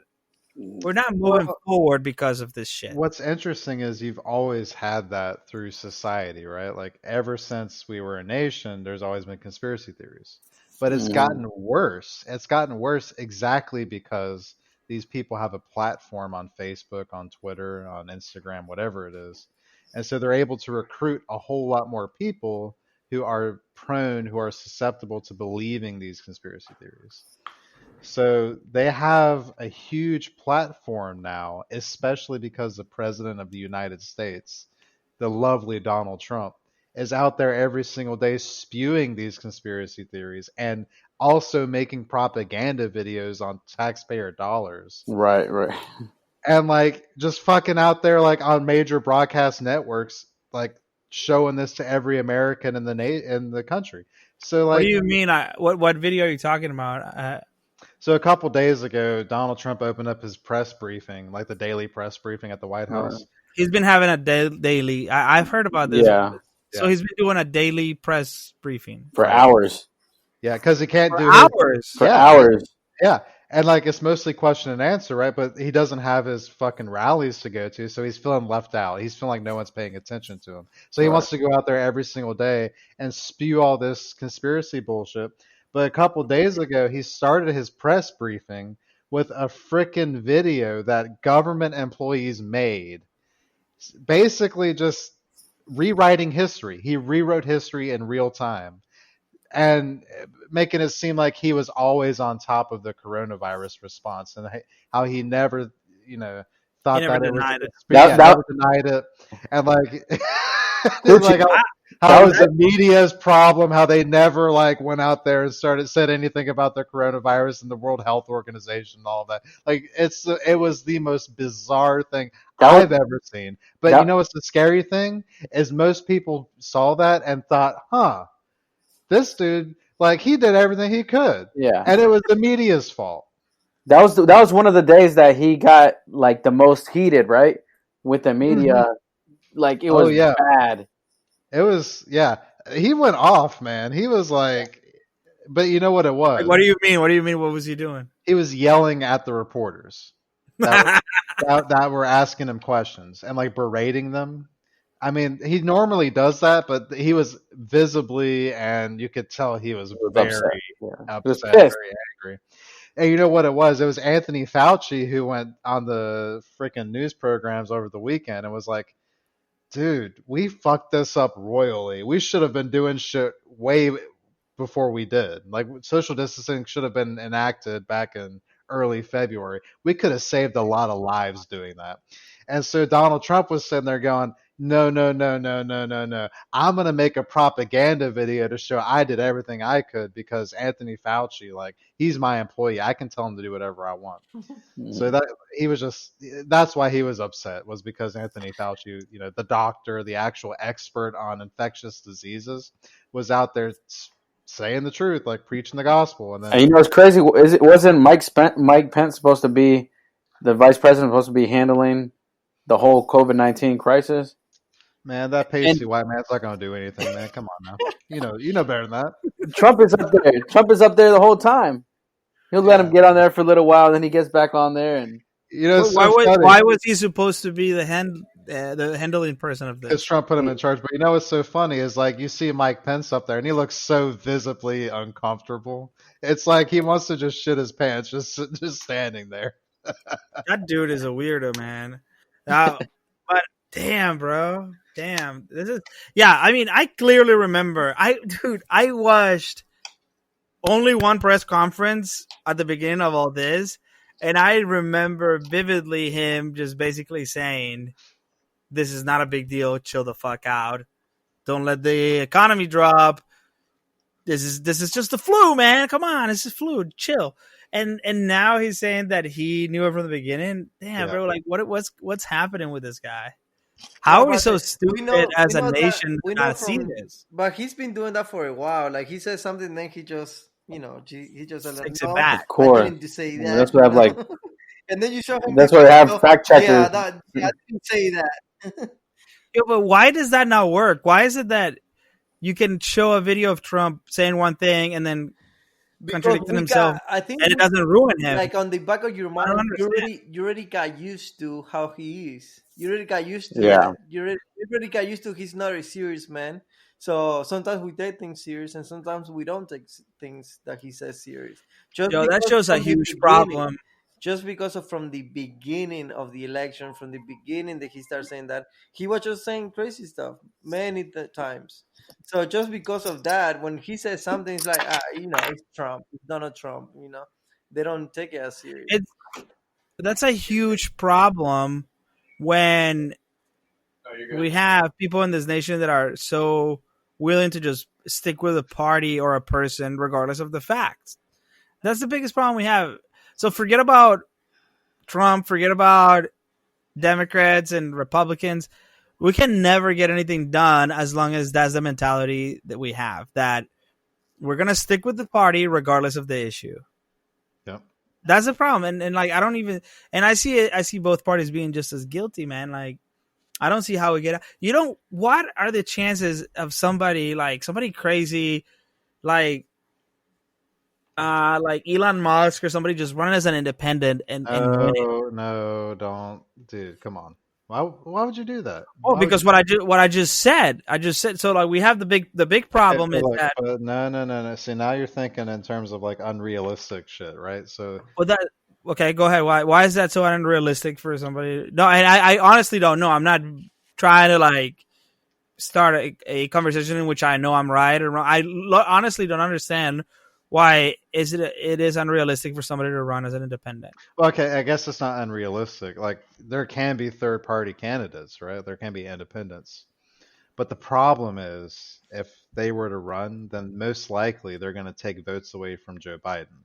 We're not moving forward because of this shit. What's interesting is you've always had that through society, right? Like ever since we were a nation, there's always been conspiracy theories. But it's gotten worse. It's gotten worse exactly because these people have a platform on Facebook, on Twitter, on Instagram, whatever it is. And so they're able to recruit a whole lot more people who are susceptible to believing these conspiracy theories. So they have a huge platform now, especially because the president of the United States, the lovely Donald Trump, is out there every single day spewing these conspiracy theories and also making propaganda videos on taxpayer dollars. Right. And like just fucking out there like on major broadcast networks, like showing this to every American in the country. So like, what do you mean? What video are you talking about? So a couple days ago, Donald Trump opened up his press briefing, like the daily press briefing at the White House. He's been having a daily. I've heard about this. Yeah. So he's been doing a daily press briefing for hours. Yeah, because he can't do hours. For hours. Yeah. And like it's mostly question and answer, right? But he doesn't have his fucking rallies to go to, so he's feeling left out. He's feeling like no one's paying attention to him. So he wants to go out there every single day and spew all this conspiracy bullshit. But a couple days ago, he started his press briefing with a frickin' video that government employees made, basically just rewriting history. He rewrote history in real time and making it seem like he was always on top of the coronavirus response and how he never, thought that it was never denied it. And like, like how was the media's problem, how they never like went out there and said anything about the coronavirus and the World Health Organization and all of that. Like it was the most bizarre thing I've ever seen. But you know what's the scary thing is most people saw that and thought, this dude, Like he did everything he could. Yeah, and it was the media's fault. that was one of the days that he got like the most heated, right, with the media. Mm-hmm. Like it was bad. It was He went off, man. He was like, but you know what it was? Like, what do you mean? What do you mean? What was he doing? He was yelling at the reporters that were asking him questions and like berating them. I mean, he normally does that, but he was visibly, and you could tell he was very upset, very angry. And you know what it was? It was Anthony Fauci who went on the freaking news programs over the weekend and was like, dude, we fucked this up royally. We should have been doing shit way before we did. Like, social distancing should have been enacted back in early February. We could have saved a lot of lives doing that. And so Donald Trump was sitting there going, no. I'm going to make a propaganda video to show I did everything I could because Anthony Fauci, like, he's my employee. I can tell him to do whatever I want. So that's why he was upset, was because Anthony Fauci, you know, the doctor, the actual expert on infectious diseases, was out there saying the truth, like preaching the gospel. And you know what's crazy? Wasn't Mike Pence supposed to be the vice president, supposed to be handling the whole COVID-19 crisis? Man, that pasty white man's not going to do anything, man. Come on now. You know better than that. Trump is up there. Trump is up there the whole time. He'll let him get on there for a little while, then he gets back on there. And why was he supposed to be the handling person of this? Because Trump put him in charge. But you know what's so funny is, like, you see Mike Pence up there, and he looks so visibly uncomfortable. It's like he wants to just shit his pants just standing there. That dude is a weirdo, man. But damn, bro. Damn. I mean, I clearly remember. I watched only one press conference at the beginning of all this, and I remember vividly him just basically saying, this is not a big deal, chill the fuck out. Don't let the economy drop. This is just the flu, man. Come on, this is flu. Chill. And now he's saying that he knew it from the beginning. Damn, bro, like what's happening with this guy? How are we so stupid as a nation to not see this? But he's been doing that for a while. Like, he says something, then he just, he just takes it back. Of course. I didn't say that. That's what I have, like. And then you show him. That's why I have fact checkers. I didn't say that. But why does that not work? Why is it that you can show a video of Trump saying one thing and then contradicting himself, and it doesn't ruin him? Like, on the back of your mind, you already got used to how he is. You already got used to it. You already got used to he's not a serious man. So sometimes we take things serious, and sometimes we don't take things that he says serious. That shows a huge problem. Just because of from the beginning of the election, from the beginning that he started saying that, he was just saying crazy stuff many times. So just because of that, when he says something, it's like, it's Trump, it's Donald Trump, they don't take it as serious. That's a huge problem when we have people in this nation that are so willing to just stick with a party or a person regardless of the facts. That's the biggest problem we have. So forget about Trump, forget about Democrats and Republicans. We can never get anything done as long as that's the mentality that we have, that we're going to stick with the party regardless of the issue. Yep. That's the problem. And like, I see both parties being just as guilty, man. Like, I don't see how we get out. What are the chances of somebody crazy, like Elon Musk or somebody just running as an independent and no, don't, dude, come on. Why would you do that? Oh, because what I just said. So, like, we have the big problem is that no. See, now you're thinking in terms of like unrealistic shit, right? So okay, go ahead. Why is that so unrealistic for somebody? No, I honestly don't know. I'm not trying to like start a conversation in which I know I'm right or wrong. I honestly don't understand why it is unrealistic for somebody to run as an independent. Well, okay, I guess it's not unrealistic. Like, there can be third-party candidates, right? There can be independents. But the problem is, if they were to run, then most likely they're going to take votes away from Joe Biden,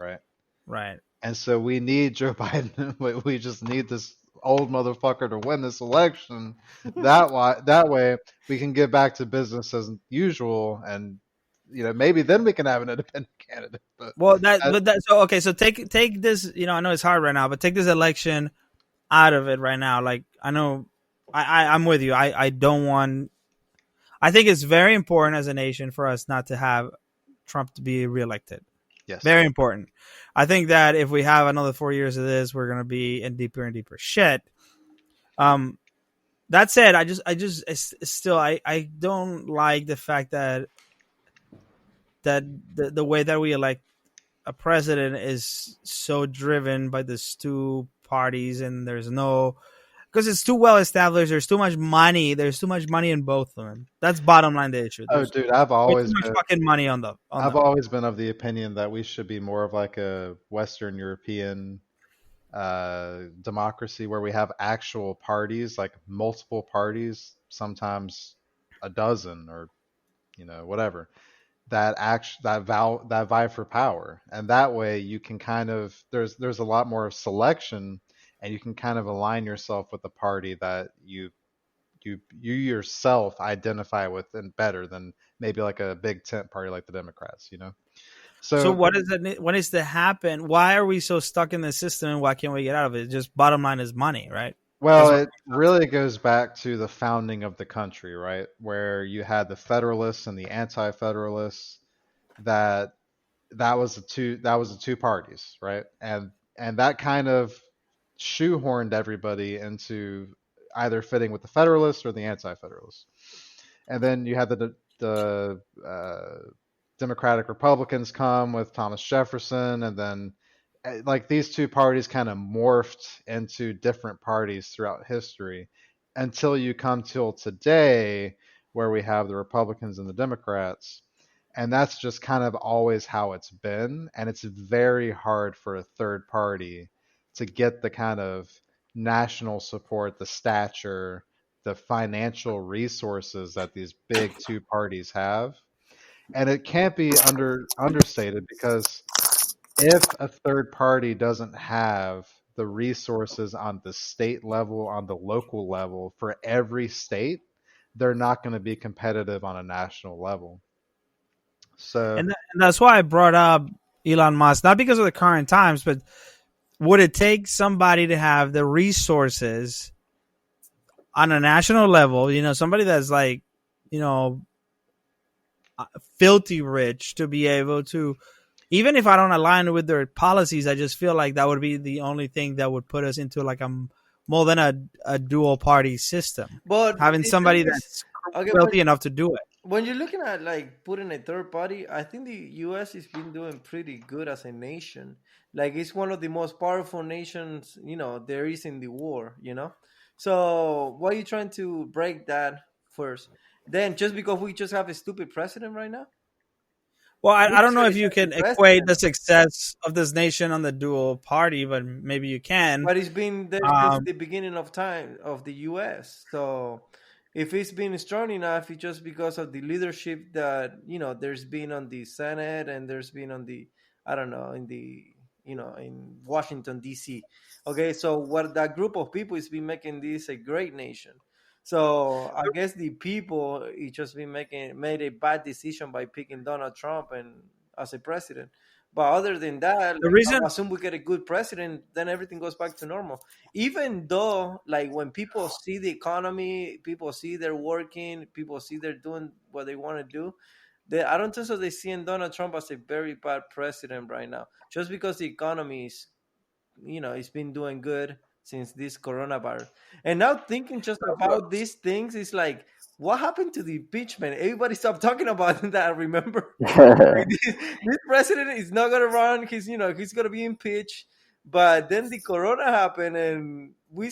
right? Right. And so we need Joe Biden. We just need this old motherfucker to win this election. That way we can get back to business as usual and maybe then we can have an independent candidate. But so take this. I know it's hard right now, but take this election out of it right now. Like, I know, I'm with you. I don't want. I think it's very important as a nation for us not to have Trump to be reelected. Yes, very important. I think that if we have another 4 years of this, we're going to be in deeper and deeper shit. That said, I don't like the fact that the way that we elect a president is so driven by these two parties, and because it's too well established. There's too much money. There's too much money in both of them. That's bottom line the issue. Dude, I've always too much fucking money on them. I've always been of the opinion that we should be more of like a Western European democracy where we have actual parties, like multiple parties, sometimes a dozen or whatever, that vie for power, and that way you can kind of there's a lot more selection, and you can kind of align yourself with the party that you yourself identify with, and better than maybe like a big tent party like the Democrats, So what needs to happen? Why are we so stuck in the system, and why can't we get out of it? Just bottom line is money, right? Well, it really goes back to the founding of the country, right? Where you had the Federalists and the Anti-Federalists. That was the two parties, right? And that kind of shoehorned everybody into either fitting with the Federalists or the Anti-Federalists. And then you had the Democratic Republicans come with Thomas Jefferson, and then like these two parties kind of morphed into different parties throughout history until you come till today, where we have the Republicans and the Democrats. And that's just kind of always how it's been. And it's very hard for a third party to get the kind of national support, the stature, the financial resources that these big two parties have. And it can't be understated, because if a third party doesn't have the resources on the state level, on the local level for every state, they're not going to be competitive on a national level. So, and that's why I brought up Elon Musk, not because of the current times, but would it take somebody to have the resources on a national level, somebody that's like, filthy rich, to be able to, even if I don't align with their policies, I just feel like that would be the only thing that would put us into like more than a dual party system. But having somebody that's wealthy enough to do it. When you're looking at like putting a third party, I think the U.S. has been doing pretty good as a nation. Like, it's one of the most powerful nations, there is in the world, So why are you trying to break that first? Then just because we just have a stupid president right now? Well, I don't know if you can equate the success of this nation on the dual party, but maybe you can. But it's been since the beginning of time of the U.S. So if it's been strong enough, it's just because of the leadership that, there's been on the Senate, and there's been on the, in Washington, D.C. Okay, so what that group of people has been making this a great nation. So I guess the people, it just been made a bad decision by picking Donald Trump as a president. But other than that, I assume we get a good president, then everything goes back to normal. Even though, like, when people see the economy, people see they're working, people see they're doing what they want to do, I don't think so they see Donald Trump as a very bad president right now. Just because the economy is, it's been doing good since this coronavirus. And now thinking just about these things, is like, what happened to the impeachment? Everybody stopped talking about that, remember? This president is not going to run. He's going to be impeached. But then the corona happened, and we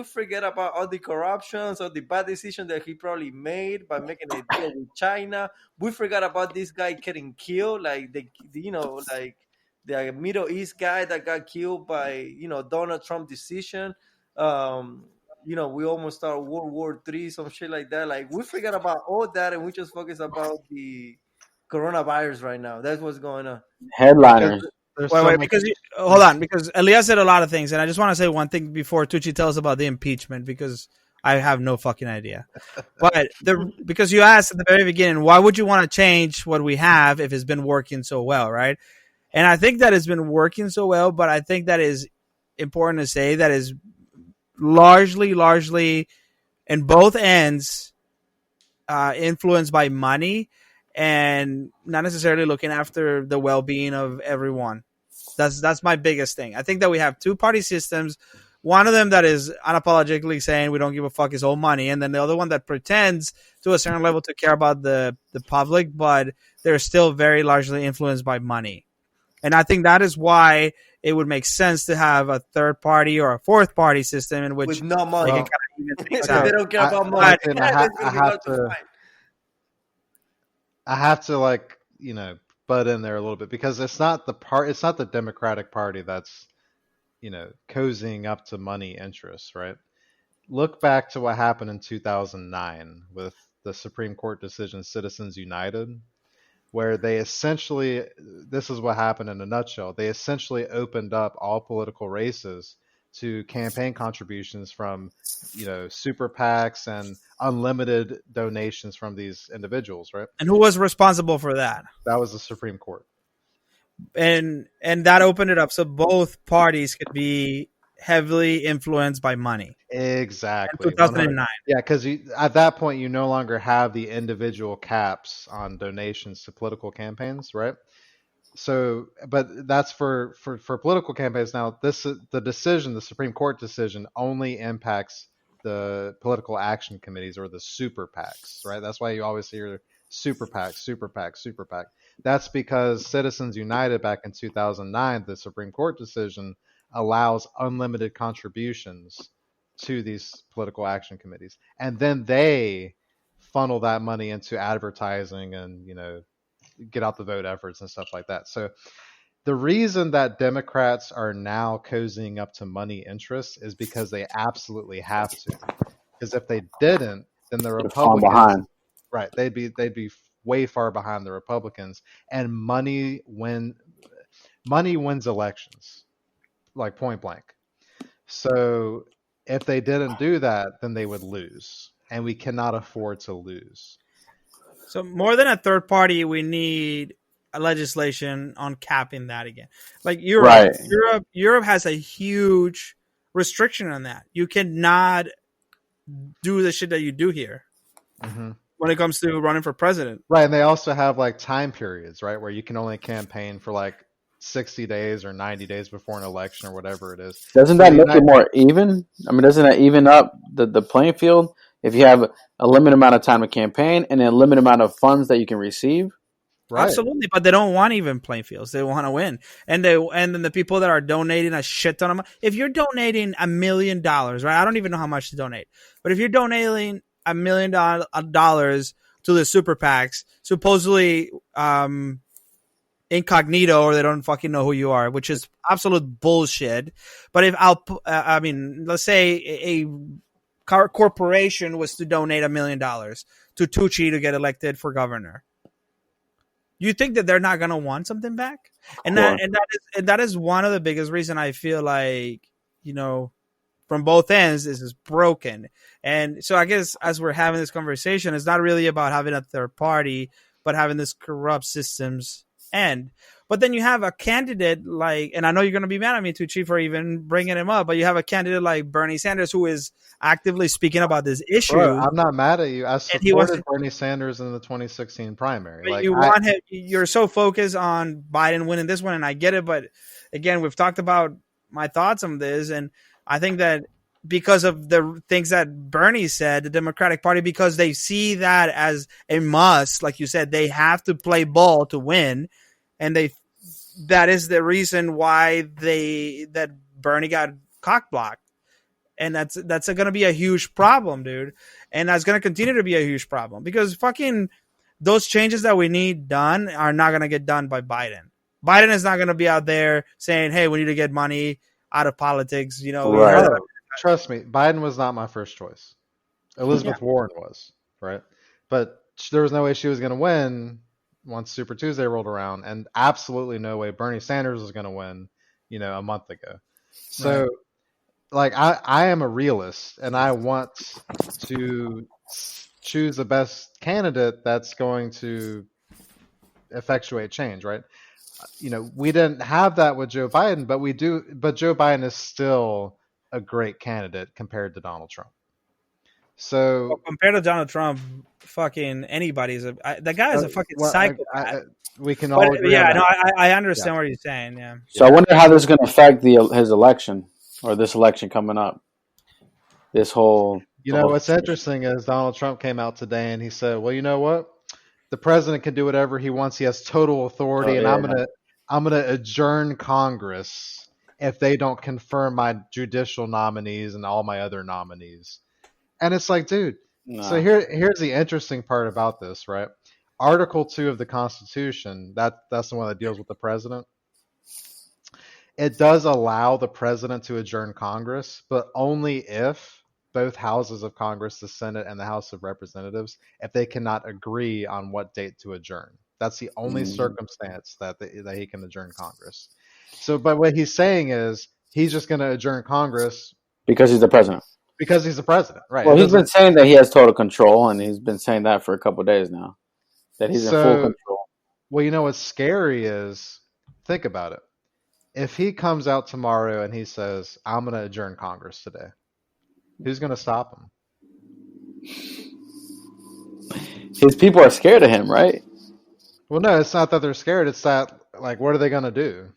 forget about all the corruptions, all the bad decisions that he probably made by making a deal with China. We forgot about this guy getting killed, like the Middle East guy that got killed by, Donald Trump decision. We almost started World War III, some shit like that. Like, we forgot about all that, and we just focus about the coronavirus right now. That's what's going on. Headliners. Hold on, because Elias said a lot of things, and I just want to say one thing before Tucci tells about the impeachment, because I have no fucking idea. But because you asked at the very beginning, why would you want to change what we have if it's been working so well, right? And I think that it's been working so well, but I think that is important to say that is largely in both ends influenced by money and not necessarily looking after the well-being of everyone. That's my biggest thing. I think that we have two-party systems. One of them that is unapologetically saying we don't give a fuck is all money, and then the other one that pretends to a certain level to care about the public, but they're still very largely influenced by money. And I think that is why it would make sense to have a third party or a fourth party system in which with no money. They can kind of even things out. They don't care about money. I have to like, you know, butt in there a little bit because it's not the Democratic Party that's, you know, cozying up to money interests, right? Look back to what happened in 2009 with the Supreme Court decision Citizens United, where they essentially, this is what happened in a nutshell, they essentially opened up all political races to campaign contributions from, you know, super PACs and unlimited donations from these individuals, right? And who was responsible for that? That was the Supreme Court. And that opened it up so both parties could be heavily influenced by money. Exactly. In 2009. Yeah, because at that point you no longer have the individual caps on donations to political campaigns, right? So, but that's for political campaigns. Now, the Supreme Court decision only impacts the political action committees or the super PACs, right? That's why you always hear super PAC, super PAC, super PAC. That's because Citizens United back in 2009, the Supreme Court decision allows unlimited contributions to these political action committees. And then they funnel that money into advertising and, you know, get out the vote efforts and stuff like that. So the reason that Democrats are now cozying up to money interests is because they absolutely have to. Because if they didn't, then the Republicans, right, they'd be way far behind the Republicans. And money wins elections, like point blank. So if they didn't do that, then they would lose, and we cannot afford to lose. So more than a third party, we need a legislation on capping that again. Like Europe, right. Europe has a huge restriction on that. You cannot do the shit that you do here when it comes to running for president. Right, and they also have like time periods, right, where you can only campaign for like 60 days or 90 days before an election or whatever it is. Doesn't that make it more even? I mean, doesn't that even up the playing field? If you have a limited amount of time to campaign and a limited amount of funds that you can receive? Right. Absolutely, but they don't want even playing fields. They want to win. And then the people that are donating a shit ton of money. If you're donating $1 million, right? I don't even know how much to donate. But if you're donating $1 million to the super PACs, supposedly incognito, or they don't fucking know who you are, which is absolute bullshit. But if let's say a corporation was to donate $1 million to Tucci to get elected for governor, you think that they're not going to want something back? And that is one of the biggest reasons I feel like, you know, from both ends, this is broken. And so I guess as we're having this conversation, it's not really about having a third party, but having this corrupt systems end. But then you have a candidate like, and I know you're going to be mad at me, Tucci, for even bringing him up, but you have a candidate like Bernie Sanders who is actively speaking about this issue. Bro, I'm not mad at you. I supported Bernie Sanders in the 2016 primary. Like, you're so focused on Biden winning this one, and I get it. But again, we've talked about my thoughts on this, and I think that because of the things that Bernie said, the Democratic Party, because they see that as a must, like you said, they have to play ball to win, and that is the reason why that Bernie got cock blocked. And that's going to be a huge problem, dude. And that's going to continue to be a huge problem because fucking those changes that we need done are not going to get done by Biden. Biden is not going to be out there saying, hey, we need to get money out of politics. You know, right. Trust me, Biden was not my first choice. Elizabeth Warren was, right? But there was no way she was going to win once Super Tuesday rolled around, and absolutely no way Bernie Sanders was going to win, you know, a month ago. So like I am a realist, and I want to choose the best candidate that's going to effectuate change, right? We didn't have that with Joe Biden, but we do. But Joe Biden is still a great candidate compared to Donald Trump. So compared to Donald Trump, fucking anybody's that guy is a fucking psychopath. We can all agree. Yeah, no, I understand what you're saying. Yeah. So I wonder how this is going to affect his election or this election coming up. This whole. What's interesting is Donald Trump came out today and he said, "Well, you know what? The president can do whatever he wants. He has total authority, and I'm gonna adjourn Congress if they don't confirm my judicial nominees and all my other nominees." And it's like, dude. No. So here's the interesting part about this, right? Article 2 of the Constitution, that's the one that deals with the president. It does allow the president to adjourn Congress, but only if both houses of Congress, the Senate and the House of Representatives, if they cannot agree on what date to adjourn. That's the only circumstance that he can adjourn Congress. So, but what he's saying is he's just going to adjourn Congress because he's the president. Because he's the president, right? Well, he's been saying that he has total control, and he's been saying that for a couple of days now, that he's in full control. Well, what's scary is, think about it. If he comes out tomorrow and he says, "I'm going to adjourn Congress today," who's going to stop him? His people are scared of him, right? Well, no, it's not that they're scared. It's that, like, what are they going to do?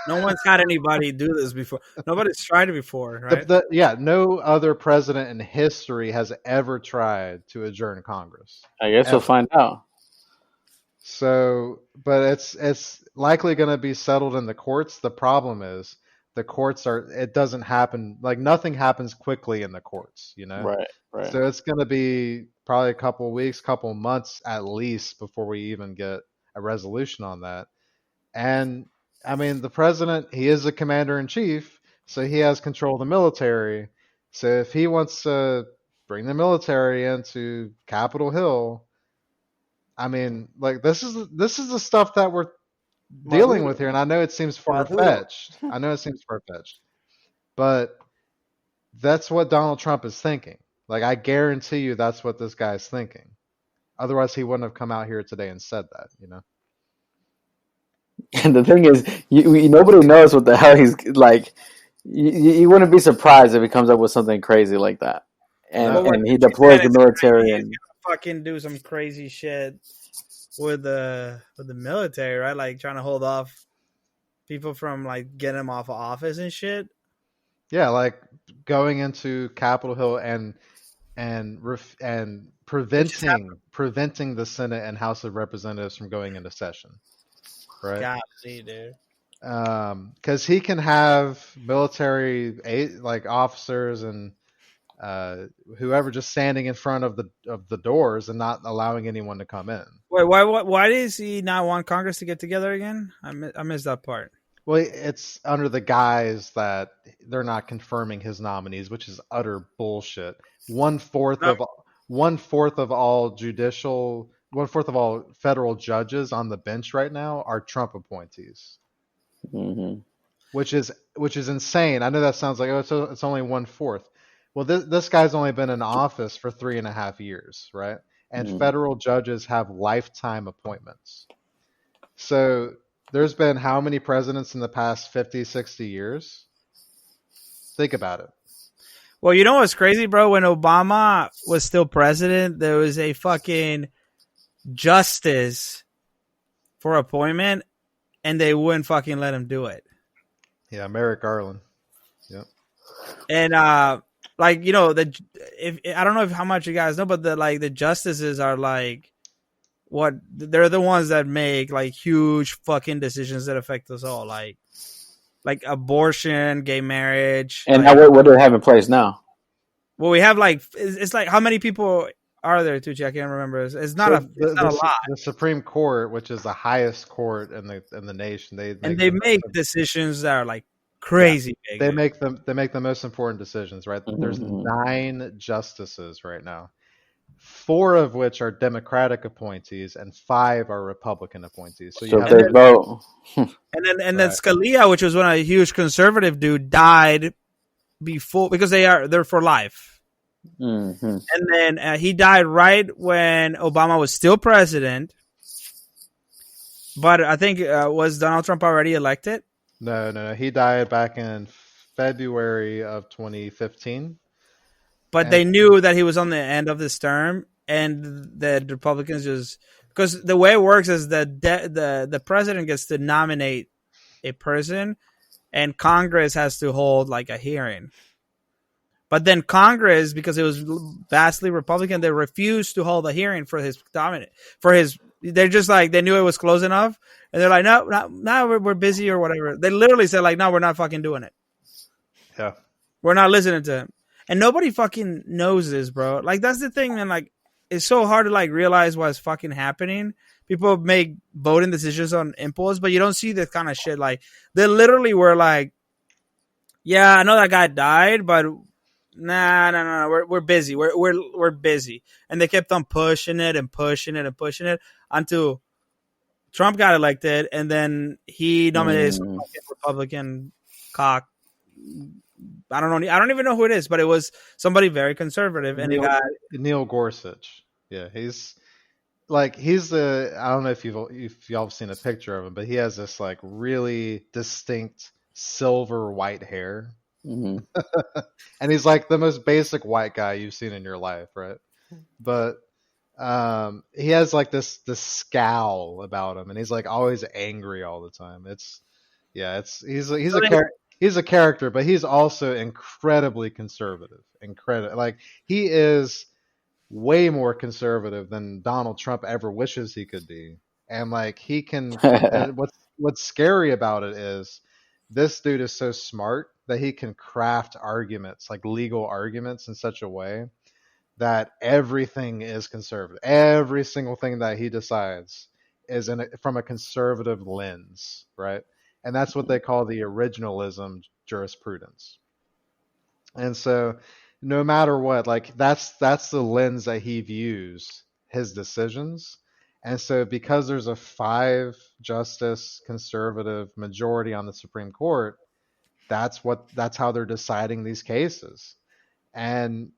No one's had anybody do this before. Nobody's tried it before, right? No other president in history has ever tried to adjourn Congress. I guess we'll find out. So, but it's likely going to be settled in the courts. The problem is the courts it doesn't happen, like nothing happens quickly in the courts, Right. So it's going to be probably a couple weeks, couple months at least before we even get a resolution on that. And I mean, the president, he is the commander in chief, so he has control of the military. So if he wants to bring the military into Capitol Hill, I mean, like this is the stuff that we're dealing with here, and I know it seems far-fetched. But that's what Donald Trump is thinking. Like, I guarantee you that's what this guy's thinking. Otherwise, he wouldn't have come out here today and said that, And the thing is, nobody knows what the hell he's like. You wouldn't be surprised if he comes up with something crazy like that, and he deploys the military and fucking do some crazy shit with the military, right? Like trying to hold off people from like getting them off of office and shit. Yeah, like going into Capitol Hill and preventing the Senate and House of Representatives from going into session. Right. Golly, dude. Because he can have military officers and whoever just standing in front of the doors and not allowing anyone to come in. Wait, why does he not want Congress to get together again? I missed that part. Well, it's under the guise that they're not confirming his nominees, which is utter bullshit. One fourth of all federal judges on the bench right now are Trump appointees, which is insane. I know that sounds like it's only 1/4. Well, this guy's only been in office for 3.5 years, right? And federal judges have lifetime appointments. So there's been how many presidents in the past 50, 60 years? Think about it. Well, you know what's crazy, bro? When Obama was still president, there was a fucking justice for appointment, and they wouldn't fucking let him do it. Yeah, Merrick Garland. Yep. And I don't know how much you guys know, but the justices are they're the ones that make like huge fucking decisions that affect us all, like abortion, gay marriage. And what do they have in place now? Well, we have it's like how many people are there, Tucci? I can't remember. It's not a lot. The Supreme Court, which is the highest court in the nation, they make decisions that are like crazy big. They make the most important decisions, right? There's 9 justices right now, 4 of which are Democratic appointees and 5 are Republican appointees. So they vote. And then Scalia, which was a huge conservative dude, died before, because they're for life. Mm-hmm. And then he died right when Obama was still president. But I think was Donald Trump already elected? No. He died back in February of 2015. But they knew that he was on the end of this term, and the Republicans just, because the way it works is that the president gets to nominate a person, and Congress has to hold like a hearing. But then Congress, because it was vastly Republican, they refused to hold a hearing for his dominant. They're just like, they knew it was close enough, and they're like, no, we're busy or whatever. They literally said like, no, we're not fucking doing it. Yeah, we're not listening to him, and nobody fucking knows this, bro. Like that's the thing, man. Like it's so hard to like realize what's fucking happening. People make voting decisions on impulse, but you don't see this kind of shit. Like they literally were like, yeah, I know that guy died, but. No. We're busy. We're busy, and they kept on pushing it until Trump got elected, and then he nominated some Republican cock. I don't know. I don't even know who it is, but it was somebody very conservative, and Neil Gorsuch. Yeah, he's the. I don't know if y'all have seen a picture of him, but he has this like really distinct silver white hair. Mm-hmm. And he's like the most basic white guy you've seen in your life, right? But he has like this scowl about him, and he's like always angry all the time. He's a character, but he's also incredibly conservative. Like he is way more conservative than Donald Trump ever wishes he could be, and like he can. What's scary about it is this dude is so smart that he can craft arguments, like legal arguments, in such a way that everything is conservative. Every single thing that he decides is from a conservative lens, right? And that's what they call the originalism jurisprudence. And so no matter what, like that's the lens that he views his decisions. And so because there's a 5-justice conservative majority on the Supreme Court, that's how they're deciding these cases. And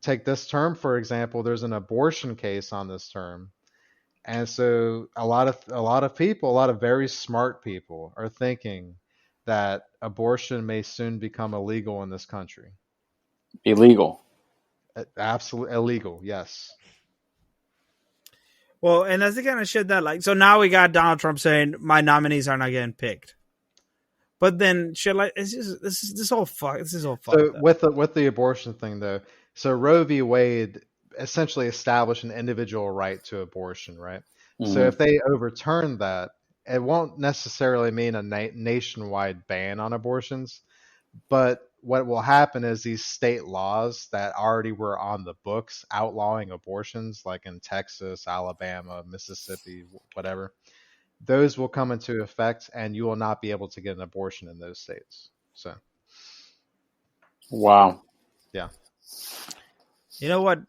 take this term for example. There's an abortion case on this term, and so a lot of people, a lot of very smart people, are thinking that abortion may soon become illegal in this country. Illegal. Absolutely illegal. Yes. Well, and that's the kind of shit that like. So now we got Donald Trump saying my nominees are not getting picked. But then shit like this is all fucked. So with the abortion thing though, so Roe v. Wade essentially established an individual right to abortion, right? Mm-hmm. So if they overturn that, it won't necessarily mean a nationwide ban on abortions, but what will happen is these state laws that already were on the books outlawing abortions, like in Texas, Alabama, Mississippi, whatever, those will come into effect, and you will not be able to get an abortion in those states. So, wow, yeah. You know what?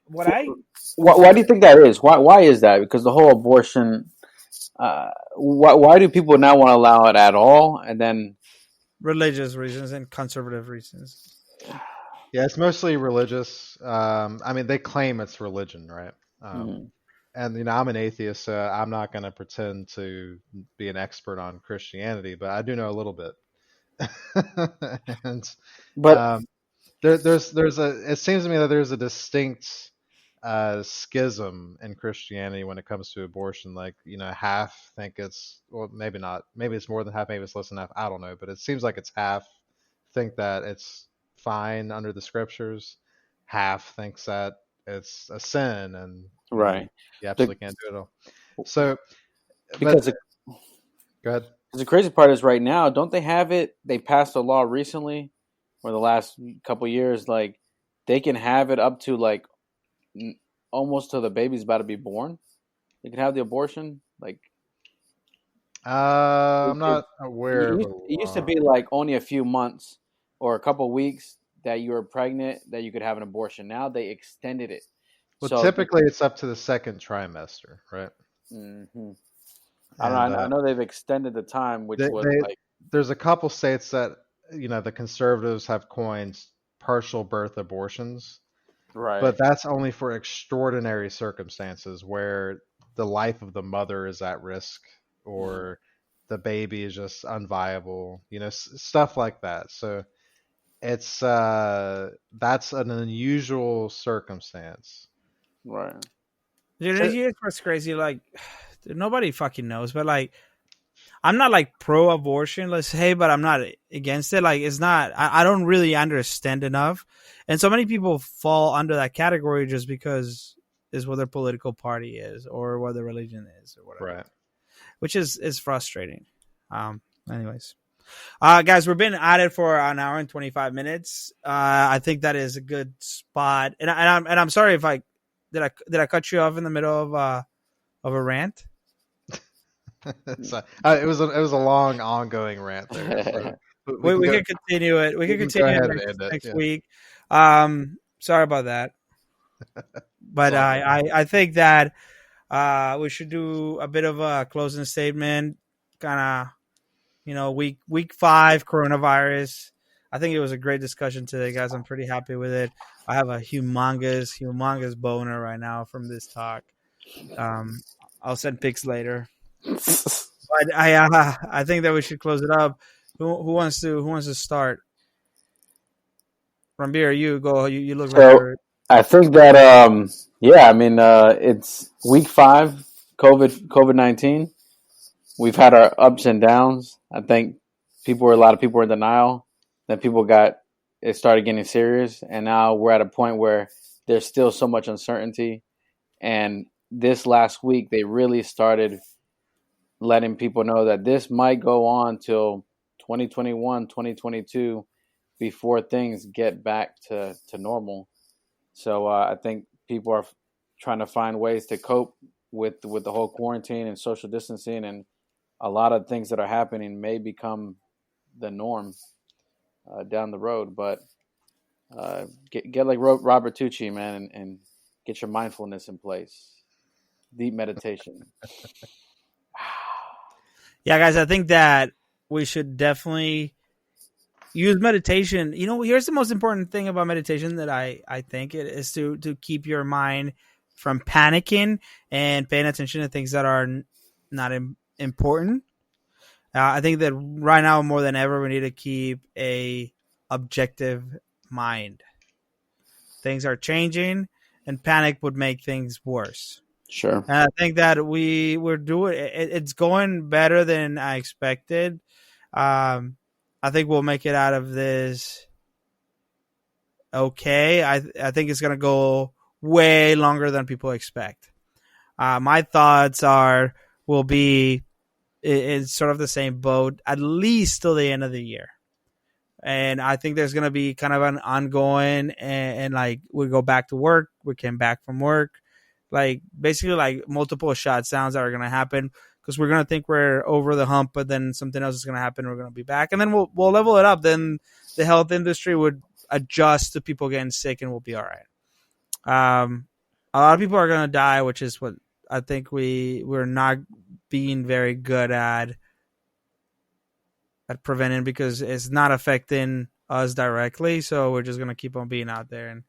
Why do you think that is? Why is that? Because the whole abortion. Why do people not want to allow it at all? And then religious reasons and conservative reasons. Yeah, it's mostly religious. I mean, they claim it's religion, right? And I'm an atheist, so I'm not going to pretend to be an expert on Christianity, but I do know a little bit. It seems to me that there's a distinct schism in Christianity when it comes to abortion. Like, half think it's, well, maybe not, maybe it's more than half, maybe it's less than half, I don't know, but it seems like it's half think that it's fine under the scriptures, half thinks that it's a sin, and right, you absolutely can't do it all. So because go ahead. The crazy part is right now, don't they have it? They passed a law recently, or the last couple of years, like they can have it up to like almost till the baby's about to be born. They can have the abortion. Like, I'm not aware. It used to be like only a few months or a couple of weeks that you were pregnant that you could have an abortion. Now they extended it. Well, so, typically it's up to the second trimester, right? Mm-hmm. I know they've extended the time, which was like. There's a couple states that the conservatives have coined partial birth abortions, Right. but that's only for extraordinary circumstances where the life of the mother is at risk or the baby is just unviable, stuff like that. So it's that's an unusual circumstance. Right. Dude, here's what's crazy. Like, dude, nobody fucking knows, but like, I'm not like pro-abortion, let's say, but I'm not against it. Like, it's not. I don't really understand enough, and so many people fall under that category just because is what their political party is or what their religion is or whatever. Right. Which is frustrating. Anyways. Guys, we've been at it for an hour and 25 minutes. I think that is a good spot. And I'm sorry if I cut you off in the middle of a rant. So, it was a long ongoing rant there. So we can continue it. We can continue it next week. Sorry about that. But I think that we should do a bit of a closing statement, kind of, week 5 coronavirus. I think it was a great discussion today, guys. I'm pretty happy with it. I have a humongous boner right now from this talk. I'll send pics later. But I think that we should close it up. Who wants to start? Rambir, you go. You look so, I think that it's week 5, COVID-19. We've had our ups and downs. I think a lot of people were in denial. Then it started getting serious, and now we're at a point where there's still so much uncertainty. And this last week, they really started letting people know that this might go on till 2021, 2022 before things get back to normal. So I think people are trying to find ways to cope with the whole quarantine and social distancing, and a lot of things that are happening may become the norm down the road. But get like Robert Tucci, man, and get your mindfulness in place. Deep meditation. Yeah, guys, I think that we should definitely use meditation. Here's the most important thing about meditation that I think it is to keep your mind from panicking and paying attention to things that are not important. I think that right now more than ever we need to keep a objective mind. Things are changing, and panic would make things worse. Sure. And I think that we're doing it's going better than I expected. I think we'll make it out of this okay. I think it's going to go way longer than people expect. My thoughts will be it's sort of the same boat at least till the end of the year. And I think there's going to be kind of an ongoing and like we go back to work. We came back from work. Like basically like multiple shutdowns that are going to happen because we're going to think we're over the hump, but then something else is going to happen. We're going to be back, and then we'll level it up. Then the health industry would adjust to people getting sick, and we'll be all right. A lot of people are going to die, which is what I think we're not being very good at preventing because it's not affecting us directly. So we're just going to keep on being out there, and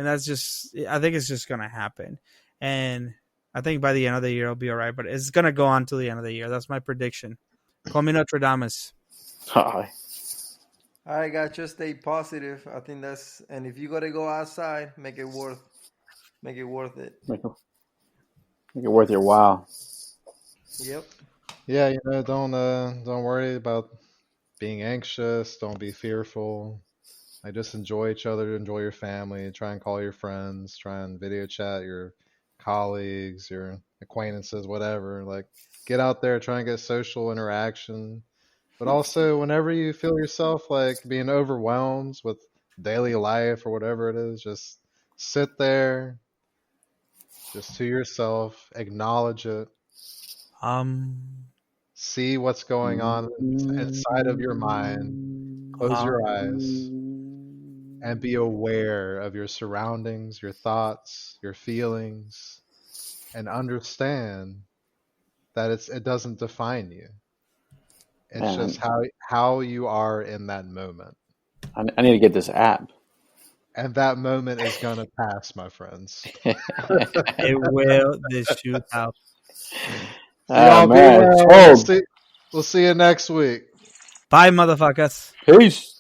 that's just I think it's just going to happen. And I think by the end of the year, it'll be all right. But it's going to go on to the end of the year. That's my prediction. Call me Nostradamus. Hi. All right, guys, just stay positive. I think and if you got to go outside, make it worth it. Make it worth your while. Yep. Yeah, don't worry about being anxious. Don't be fearful. Just enjoy each other, enjoy your family, try and call your friends, try and video chat your colleagues, your acquaintances, whatever. Like get out there, try and get social interaction. But also whenever you feel yourself like being overwhelmed with daily life or whatever it is, just sit there, just to yourself, acknowledge it. See what's going on inside of your mind. Close your eyes. And be aware of your surroundings, your thoughts, your feelings, and understand that it doesn't define you. It's just how you are in that moment. I need to get this app. And that moment is going to pass, my friends. It will. This shootout. Oh, man. We'll see you next week. Bye, motherfuckers. Peace.